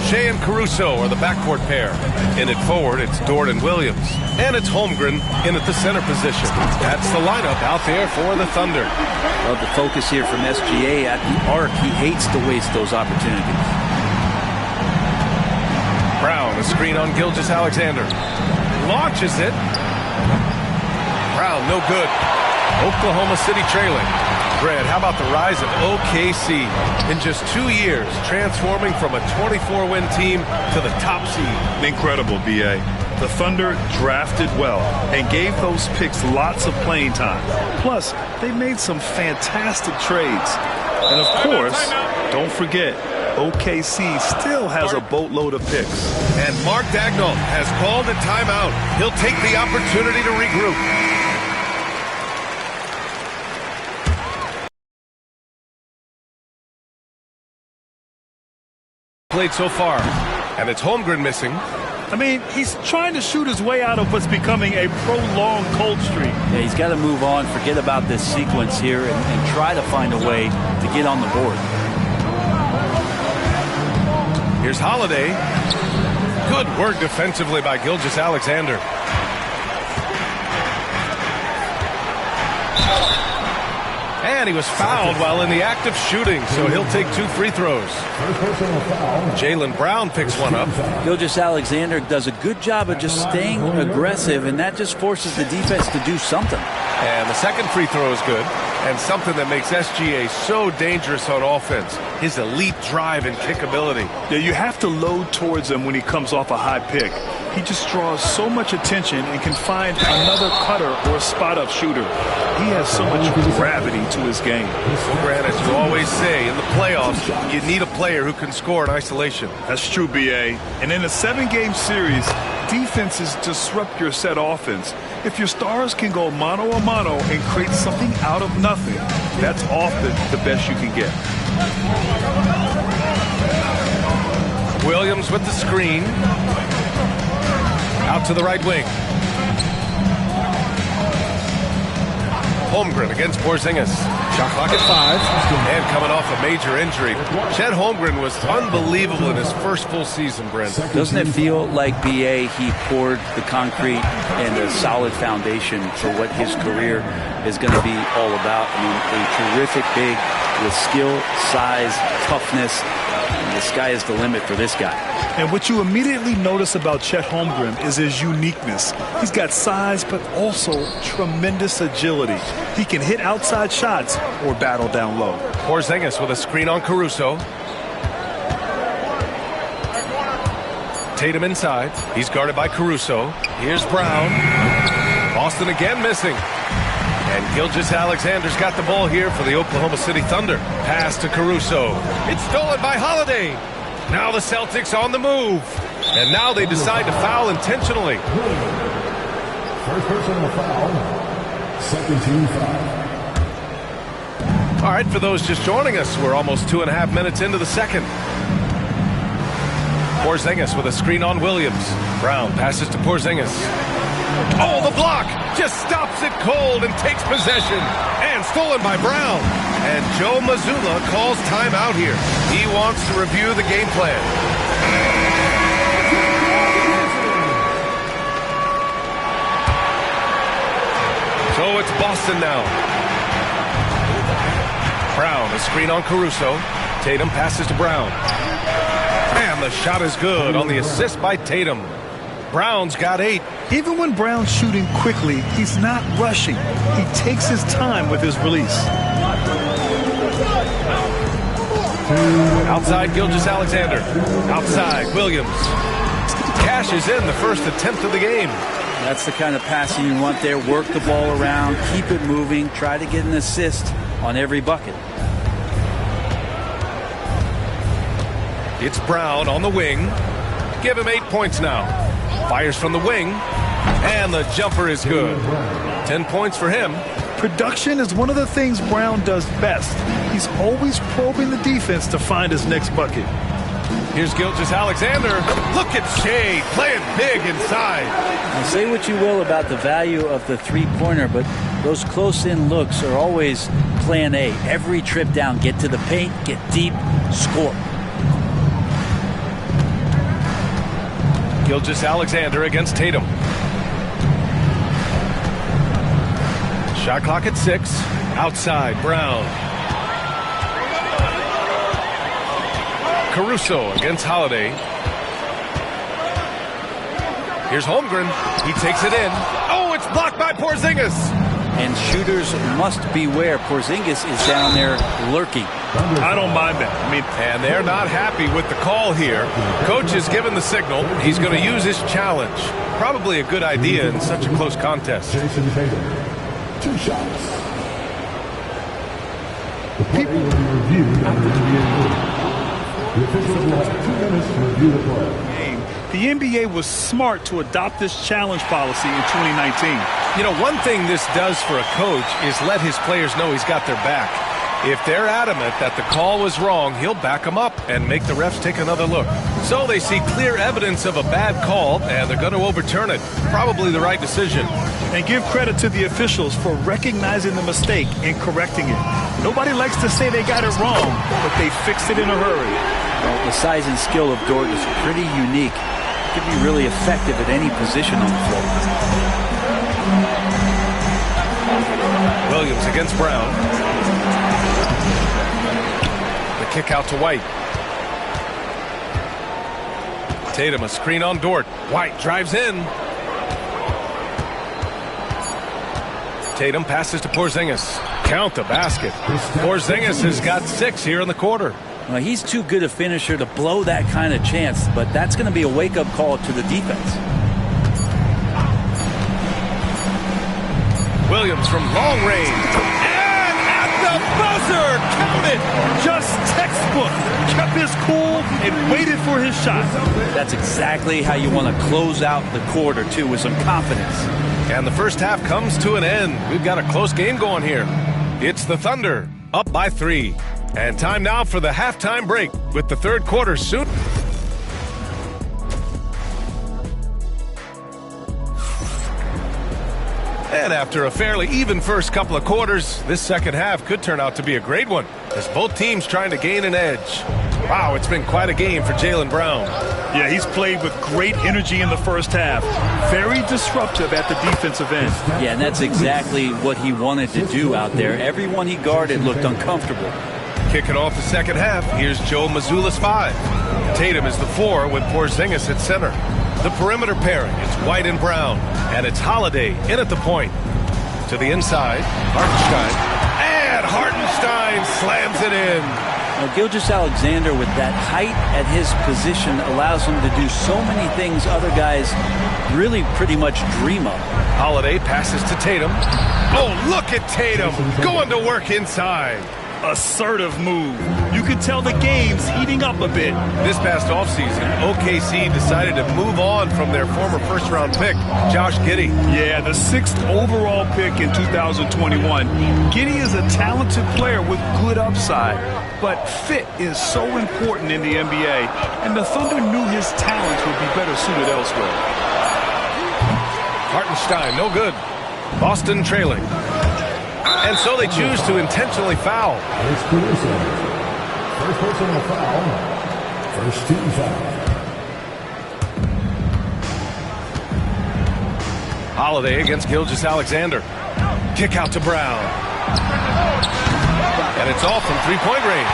Shea and Caruso are the backcourt pair. In it forward, it's Dort and Williams. And it's Holmgren in at the center position. That's the lineup out there for the Thunder. Love the focus here from SGA at the arc. He hates to waste those opportunities. Brown, a screen on Gilgeous-Alexander. Launches it. Brown, no good. Oklahoma City trailing. Brad, how about the rise of OKC in just 2 years, transforming from a 24-win team to the top seed? Incredible, B.A. The Thunder drafted well and gave those picks lots of playing time. Plus, they made some fantastic trades. And of course, don't forget, OKC still has a boatload of picks. And Mark Dagnall has called a timeout. He'll take the opportunity to regroup. Played so far, and it's Holmgren missing. I mean, he's trying to shoot his way out of what's becoming a prolonged cold streak. Yeah, he's got to move on, forget about this sequence here, and try to find a way to get on the board. Here's Holiday. Good work defensively by Gilgeous-Alexander. And he was fouled while in the act of shooting, so he'll take 2 free throws. Jaylen Brown picks one up. Gilgeous-Alexander does a good job of just staying aggressive, and that just forces the defense to do something. And the second free throw is good, and something that makes SGA so dangerous on offense, his elite drive and kickability. Yeah, you have to load towards him when he comes off a high pick. He just draws so much attention and can find another cutter or a spot-up shooter. He has so much gravity to his game. Well, Grant, as you always say, in the playoffs, you need a player who can score in isolation. That's true, B.A. And in a 7-game series, defenses disrupt your set offense. If your stars can go mano-a-mano and create something out of nothing, that's often the best you can get. Williams with the screen. Out to the right wing. Holmgren against Porzingis. Shot clock at 5. And coming off a major injury. Chet Holmgren was unbelievable in his first full season, Brent. Doesn't it feel like B.A. he poured the concrete and a solid foundation for what his career is going to be all about? I mean, a terrific big with skill, size, toughness. The sky is the limit for this guy. And what you immediately notice about Chet Holmgren is his uniqueness. He's got size, but also tremendous agility. He can hit outside shots or battle down low. Porzingis with a screen on Caruso. Tatum inside. He's guarded by Caruso. Here's Brown. Boston again missing. And Gilgeous-Alexander's got the ball here for the Oklahoma City Thunder. Pass to Caruso. It's stolen by Holiday. Now the Celtics on the move. And now they decide to foul intentionally. First personal foul. Second team foul. All right, for those just joining us, we're almost 2.5 minutes into the second. Porzingis with a screen on Williams. Brown passes to Porzingis. Oh, the block just stops it cold and takes possession. And stolen by Brown. And Joe Mazzulla calls timeout here. He wants to review the game plan. So it's Boston now. Brown, a screen on Caruso. Tatum passes to Brown. And the shot is good on the assist by Tatum. Brown's got 8. Even when Brown's shooting quickly, he's not rushing. He takes his time with his release. Outside Gilgeous-Alexander. Outside Williams. Cashes in the first attempt of the game. That's the kind of passing you want there. Work the ball around, keep it moving, try to get an assist on every bucket. It's Brown on the wing. Give him 8 points now. Fires from the wing. And the jumper is good. 10 points for him. Production is one of the things Brown does best. He's always probing the defense to find his next bucket. Here's Gilgeous-Alexander. Look at Shea playing big inside. Now, say what you will about the value of the three-pointer, but those close-in looks are always plan A. Every trip down, get to the paint, get deep, score. Gilgeous-Alexander against Tatum. Shot clock at 6. Outside, Brown. Caruso against Holiday. Here's Holmgren. He takes it in. Oh, it's blocked by Porzingis. And shooters must beware. Porzingis is down there lurking. I don't mind that. And they're not happy with the call here. Coach has given the signal. He's going to use his challenge. Probably a good idea in such a close contest. Jason Tatum, 2 shots. The play will be reviewed after the NBA. The officials will have 2 minutes to review the play. The NBA was smart to adopt this challenge policy in 2019. You know, one thing this does for a coach is let his players know he's got their back. If they're adamant that the call was wrong, he'll back them up and make the refs take another look. So they see clear evidence of a bad call, and they're going to overturn it. Probably the right decision. And give credit to the officials for recognizing the mistake and correcting it. Nobody likes to say they got it wrong, but they fixed it in a hurry. Well, the size and skill of Dort is pretty unique. He can be really effective at any position on the floor. Williams against Brown. The kick out to White. Tatum, a screen on Dort. White drives in. Tatum passes to Porzingis. Count the basket. Porzingis has got 6 here in the quarter. Well, he's too good a finisher to blow that kind of chance, but that's going to be a wake-up call to the defense. Williams from long range. And at the buzzer! Count it! Just textbook. Kept his cool and waited for his shot. That's exactly how you want to close out the quarter, too, with some confidence. And the first half comes to an end. We've got a close game going here. It's the Thunder, up by 3. And time now for the halftime break with the third quarter soon. And after a fairly even first couple of quarters, this second half could turn out to be a great one as both teams trying to gain an edge. Wow, it's been quite a game for Jaylen Brown. Yeah, he's played with great energy in the first half. Very disruptive at the defensive end. Yeah, and that's exactly what he wanted to do out there. Everyone he guarded looked uncomfortable. Kicking off the second half, here's Joe Mazzulla's 5. Tatum is the 4 with Porzingis at center. The perimeter pairing, it's White and Brown. And it's Holiday in at the point. To the inside, Hartenstein. And Hartenstein slams it in. Now, Gilgeous-Alexander, with that height at his position, allows him to do so many things other guys really pretty much dream of. Holiday passes to Tatum. Oh, look at Tatum going to work inside. Assertive move. You can tell the game's heating up a bit. This past offseason, OKC decided to move on from their former first-round pick, Josh Giddey. Yeah, the 6th overall pick in 2021. Giddey is a talented player with good upside, but fit is so important in the NBA, and the Thunder knew his talents would be better suited elsewhere. Hartenstein, no good. Boston trailing. And so they choose to intentionally foul. It's Caruso. First personal foul. First team foul. Holiday against Gilgeous-Alexander. Kick out to Brown. And it's off from three-point range.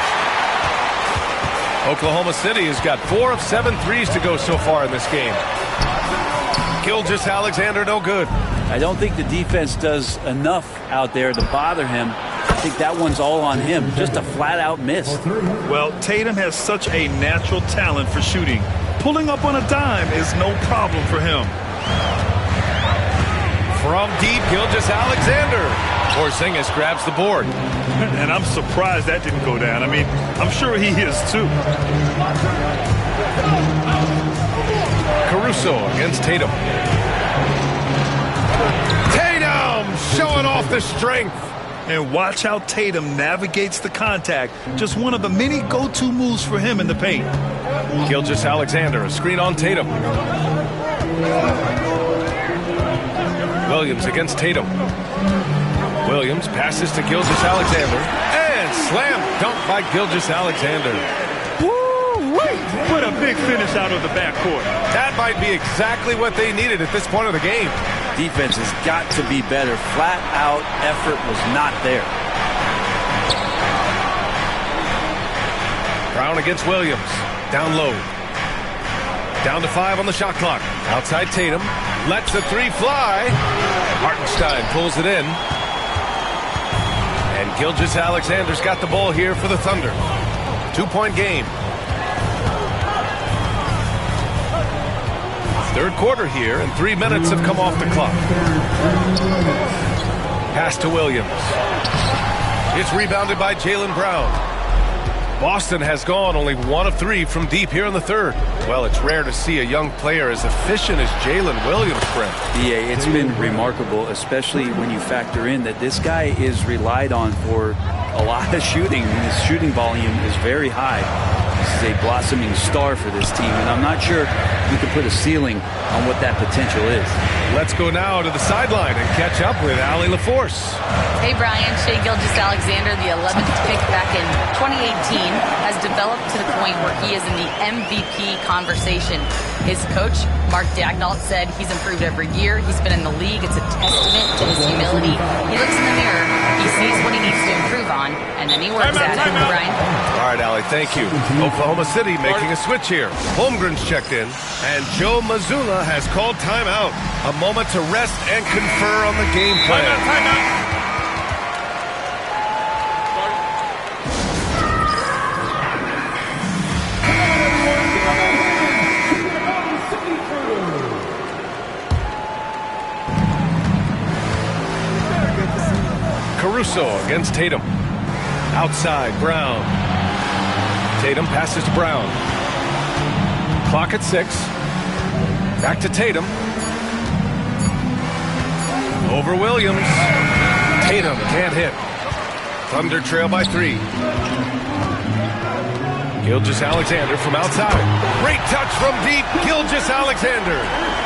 Oklahoma City has got 4 of 7 threes to go so far in this game. Gilgeous-Alexander no good. I don't think the defense does enough out there to bother him. I think that one's all on him. Just a flat-out miss. Well, Tatum has such a natural talent for shooting. Pulling up on a dime is no problem for him. From deep, Gilgeous-Alexander. Porzingis grabs the board. And I'm surprised that didn't go down. I mean, I'm sure he is too. Caruso against Tatum. Tatum showing off the strength. And watch how Tatum navigates the contact. Just one of the many go-to moves for him in the paint. Gilgeous-Alexander, a screen on Tatum. Williams against Tatum. Williams passes to Gilgeous-Alexander. And slam dunk by Gilgeous-Alexander. Woo-wee! What a big finish out of the backcourt. That might be exactly what they needed at this point of the game. Defense has got to be better. Flat-out effort was not there. Brown against Williams. Down low. Down to 5 on the shot clock. Outside Tatum. Lets the three fly. Hartenstein pulls it in. And Gilgeous-Alexander's got the ball here for the Thunder. 2-point game. Third quarter here, and 3 minutes have come off the clock. Pass to Williams. It's rebounded by Jaylen Brown. Boston has gone only 1 of 3 from deep here in the third. Well, it's rare to see a young player as efficient as Jalen Williams, Brent. Yeah, it's been remarkable, especially when you factor in that this guy is relied on for a lot of shooting. His shooting volume is very high. This is a blossoming star for this team, and I'm not sure we can put a ceiling on what that potential is. Let's go now to the sideline and catch up with Allie LaForce. Hey, Brian. Shai Gilgeous-Alexander, the 11th pick back in 2018, has developed to the point where he is in the MVP conversation. His coach, Mark Daignault, said he's improved every year. He's been in the league. It's a testament to his humility. He looks in the mirror, he sees what he needs to improve on, and then he works at it. Brian? All right, Allie, thank you. Oklahoma City making a switch here. Holmgren's checked in, and Joe Mazzulla has called timeout. A moment to rest and confer on the game plan. Timeout. Caruso against Tatum. Outside, Brown. Tatum passes to Brown. Clock at 6. Back to Tatum. Over Williams. Tatum can't hit. Thunder trail by 3. Gilgeous-Alexander from outside. Great touch from deep. Gilgeous-Alexander.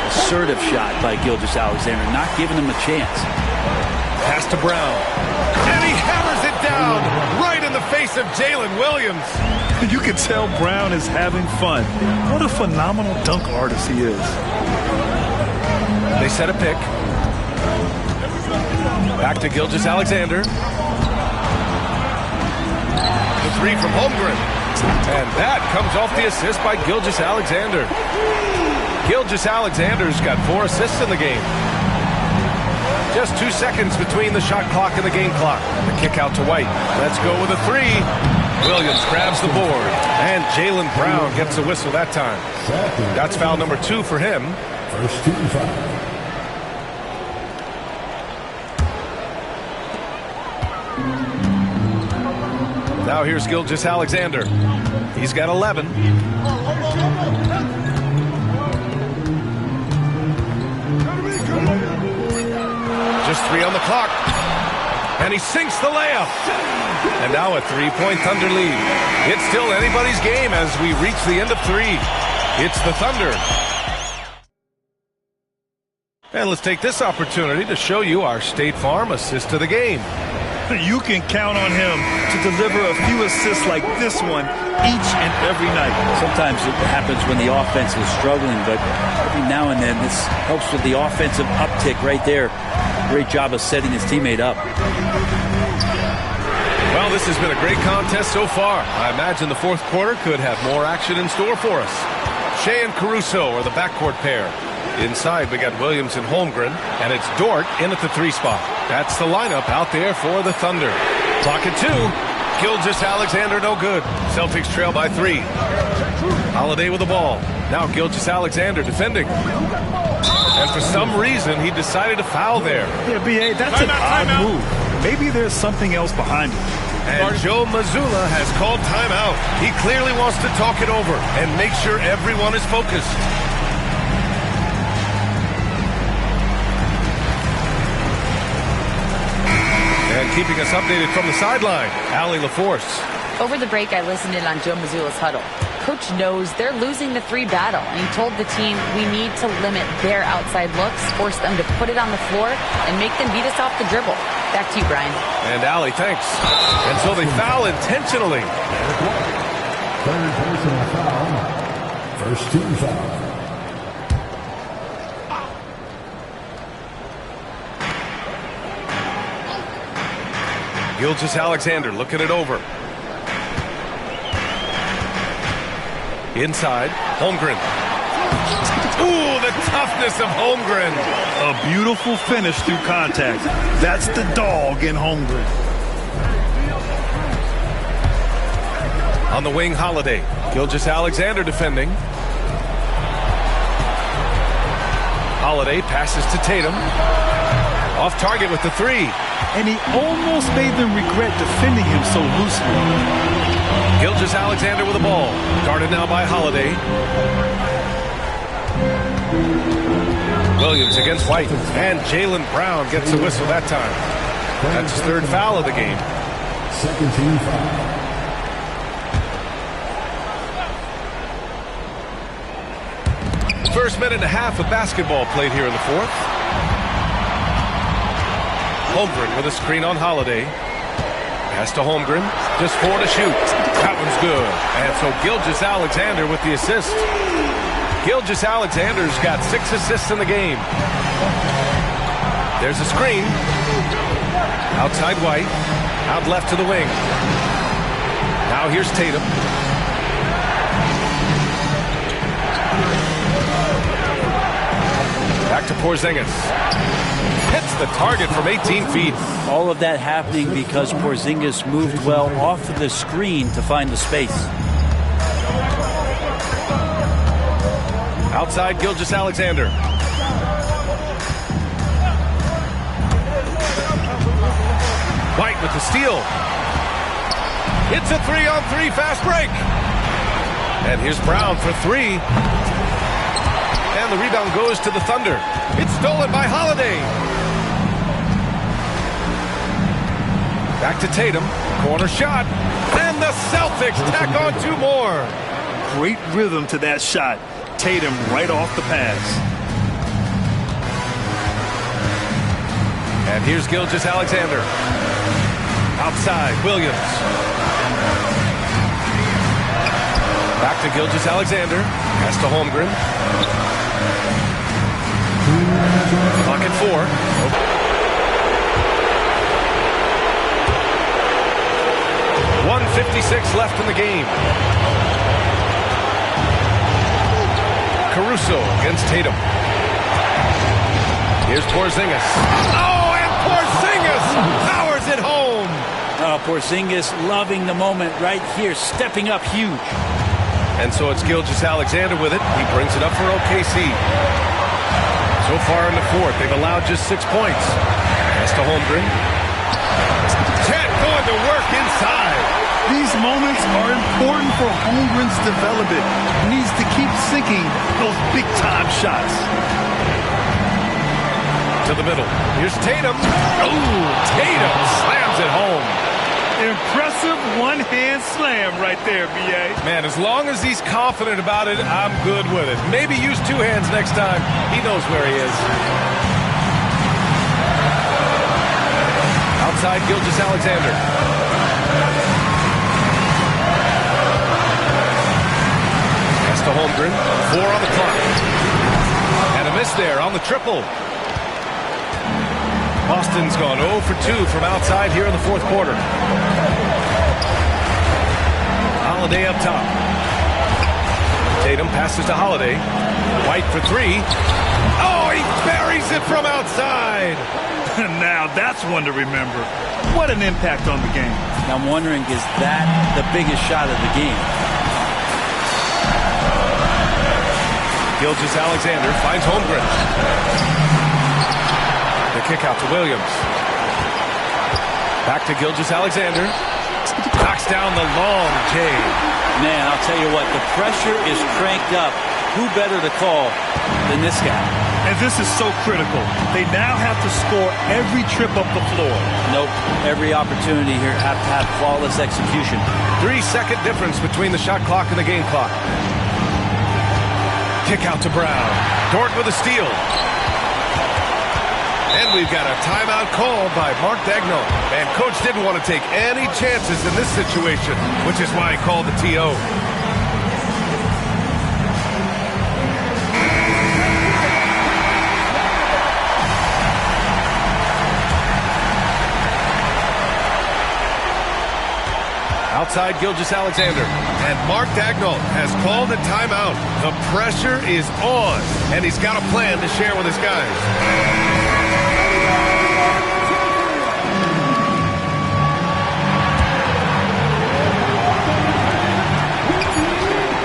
Assertive shot by Gilgeous-Alexander, not giving him a chance. Pass to Brown. And he hammers it down right in the face of Jalen Williams. You can tell Brown is having fun. What a phenomenal dunk artist he is. They set a pick. Back to Gilgeous-Alexander. The three from Holmgren. And that comes off the assist by Gilgeous-Alexander. Gilgeous-Alexander's got 4 assists in the game. Just 2 seconds between the shot clock and the game clock. The kick out to White. Let's go with a 3. Williams grabs the board. And Jaylen Brown gets a whistle that time. That's foul number 2 for him. First team foul. Now here's Gilgeous-Alexander. He's got 11. Just 3 on the clock. And he sinks the layup. And now a 3-point Thunder lead. It's still anybody's game as we reach the end of 3. It's the Thunder. And let's take this opportunity to show you our State Farm assist to the game. You can count on him to deliver a few assists like this one each and every night. Sometimes it happens when the offense is struggling, but every now and then this helps with the offensive uptick right there. Great job of setting his teammate up. Well, this has been a great contest so far. I imagine the fourth quarter could have more action in store for us. Shea and Caruso are the backcourt pair. Inside, we got Williams and Holmgren, and it's Dort in at the 3 spot. That's the lineup out there for the Thunder. Clock at 2. Gilgeous-Alexander no good. Celtics trail by 3. Holiday with the ball. Now Gilgeous-Alexander defending. And for some reason, he decided to foul there. Yeah, B.A., that's an odd move. Maybe there's something else behind it. And Joe Mazzulla has called timeout. He clearly wants to talk it over and make sure everyone is focused. And keeping us updated from the sideline, Allie LaForce. Over the break, I listened in on Joe Mazzulla's huddle. Coach knows they're losing the 3 battle, and he told the team we need to limit their outside looks, force them to put it on the floor, and make them beat us off the dribble. Back to you, Brian. And Allie, thanks. And so they foul intentionally. Third personal foul. First team foul. Gilgeous-Alexander looking it over. Inside, Holmgren. Ooh, the toughness of Holmgren. A beautiful finish through contact. That's the dog in Holmgren. On the wing, Holiday. Gilgeous-Alexander defending. Holiday passes to Tatum. Off target with the 3. And he almost made them regret defending him so loosely. Gilgeous-Alexander with the ball. Guarded now by Holiday. Williams against White. And Jaylen Brown gets a whistle that time. That's his 3rd foul of the game. Second team foul. First minute and a half of basketball played here in the 4th. Holmgren with a screen on Holiday. Pass to Holmgren. Just 4 to shoot. That one's good. And so Gilgeous-Alexander with the assist. Gilgeous-Alexander's got 6 assists in the game. There's a screen. Outside White. Out left to the wing. Now here's Tatum. Back to Porzingis. Hits the target from 18 feet. All of that happening because Porzingis moved well off of the screen to find the space. Outside Gilgeous-Alexander. White with the steal. It's a 3-on-3 fast break. And here's Brown for 3. And the rebound goes to the Thunder. It's stolen by Holiday. Back to Tatum. Corner shot. And the Celtics tack on 2 more. Great rhythm to that shot. Tatum right off the pass. And here's Gilgeous-Alexander. Outside, Williams. Back to Gilgeous-Alexander. Pass to Holmgren. Clock at 4. 1:56 left in the game. Caruso against Tatum. Here's Porzingis. Oh, and Porzingis powers it home. Porzingis loving the moment right here, stepping up huge. And so it's Gilgeous-Alexander with it. He brings it up for OKC. So far in the 4th, they've allowed just 6 points. Pass to Holmgren. Chet going to work inside. These moments are important for Holmgren's development. He needs to keep sinking those big-time shots. To the middle. Here's Tatum. Ooh, Tatum slams it home. Impressive one-hand slam right there, B.A. Man, as long as he's confident about it, I'm good with it. Maybe use 2 hands next time. He knows where he is. Outside Gilgeous-Alexander. Pass to Holmgren. 4 on the clock. And a miss there on the triple. Boston's gone 0 for 2 from outside here in the fourth quarter. Holiday up top. Tatum passes to Holiday. White for three. Oh, he buries it from outside. Now that's one to remember. What an impact on the game. Now I'm wondering, is that the biggest shot of the game? Gilgeous-Alexander finds Holmgren. The kick out to Williams. Back to Gilgeous-Alexander. Knocks down the long J. Man, I'll tell you what, the pressure is cranked up. Who better to call than this guy? And this is so critical. They now have to score every trip up the floor. Nope. Every opportunity here have to have flawless execution. 3-second difference between the shot clock and the game clock. Kick out to Brown. Dort with a steal. And we've got a timeout called by Mark Daigneault. And Coach didn't want to take any chances in this situation, which is why he called the TO. Outside Gilgeous-Alexander. And Mark Daigneault has called a timeout. The pressure is on. And he's got a plan to share with his guys.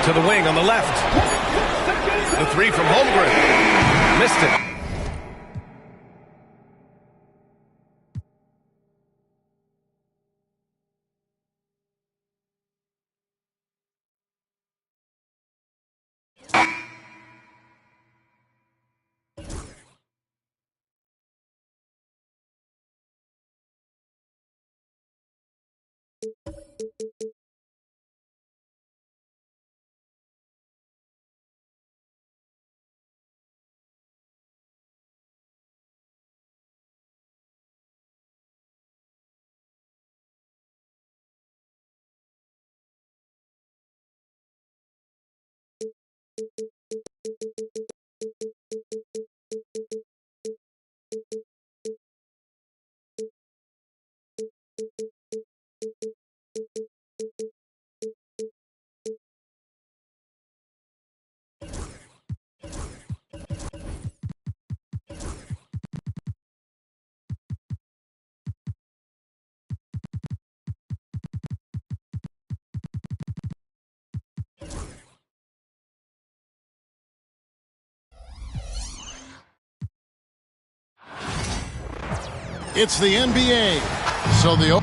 To the wing on the left. The three from Holmgren. Missed it. It's the NBA. So the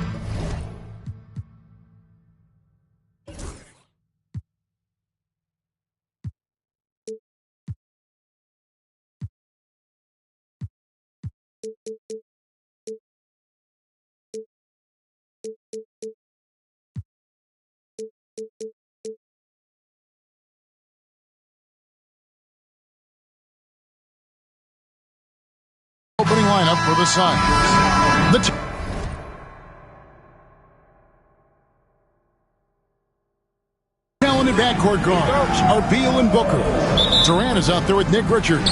opening lineup for the Suns. Talented backcourt guards are Beal and Booker. Durant is out there with Nick Richards.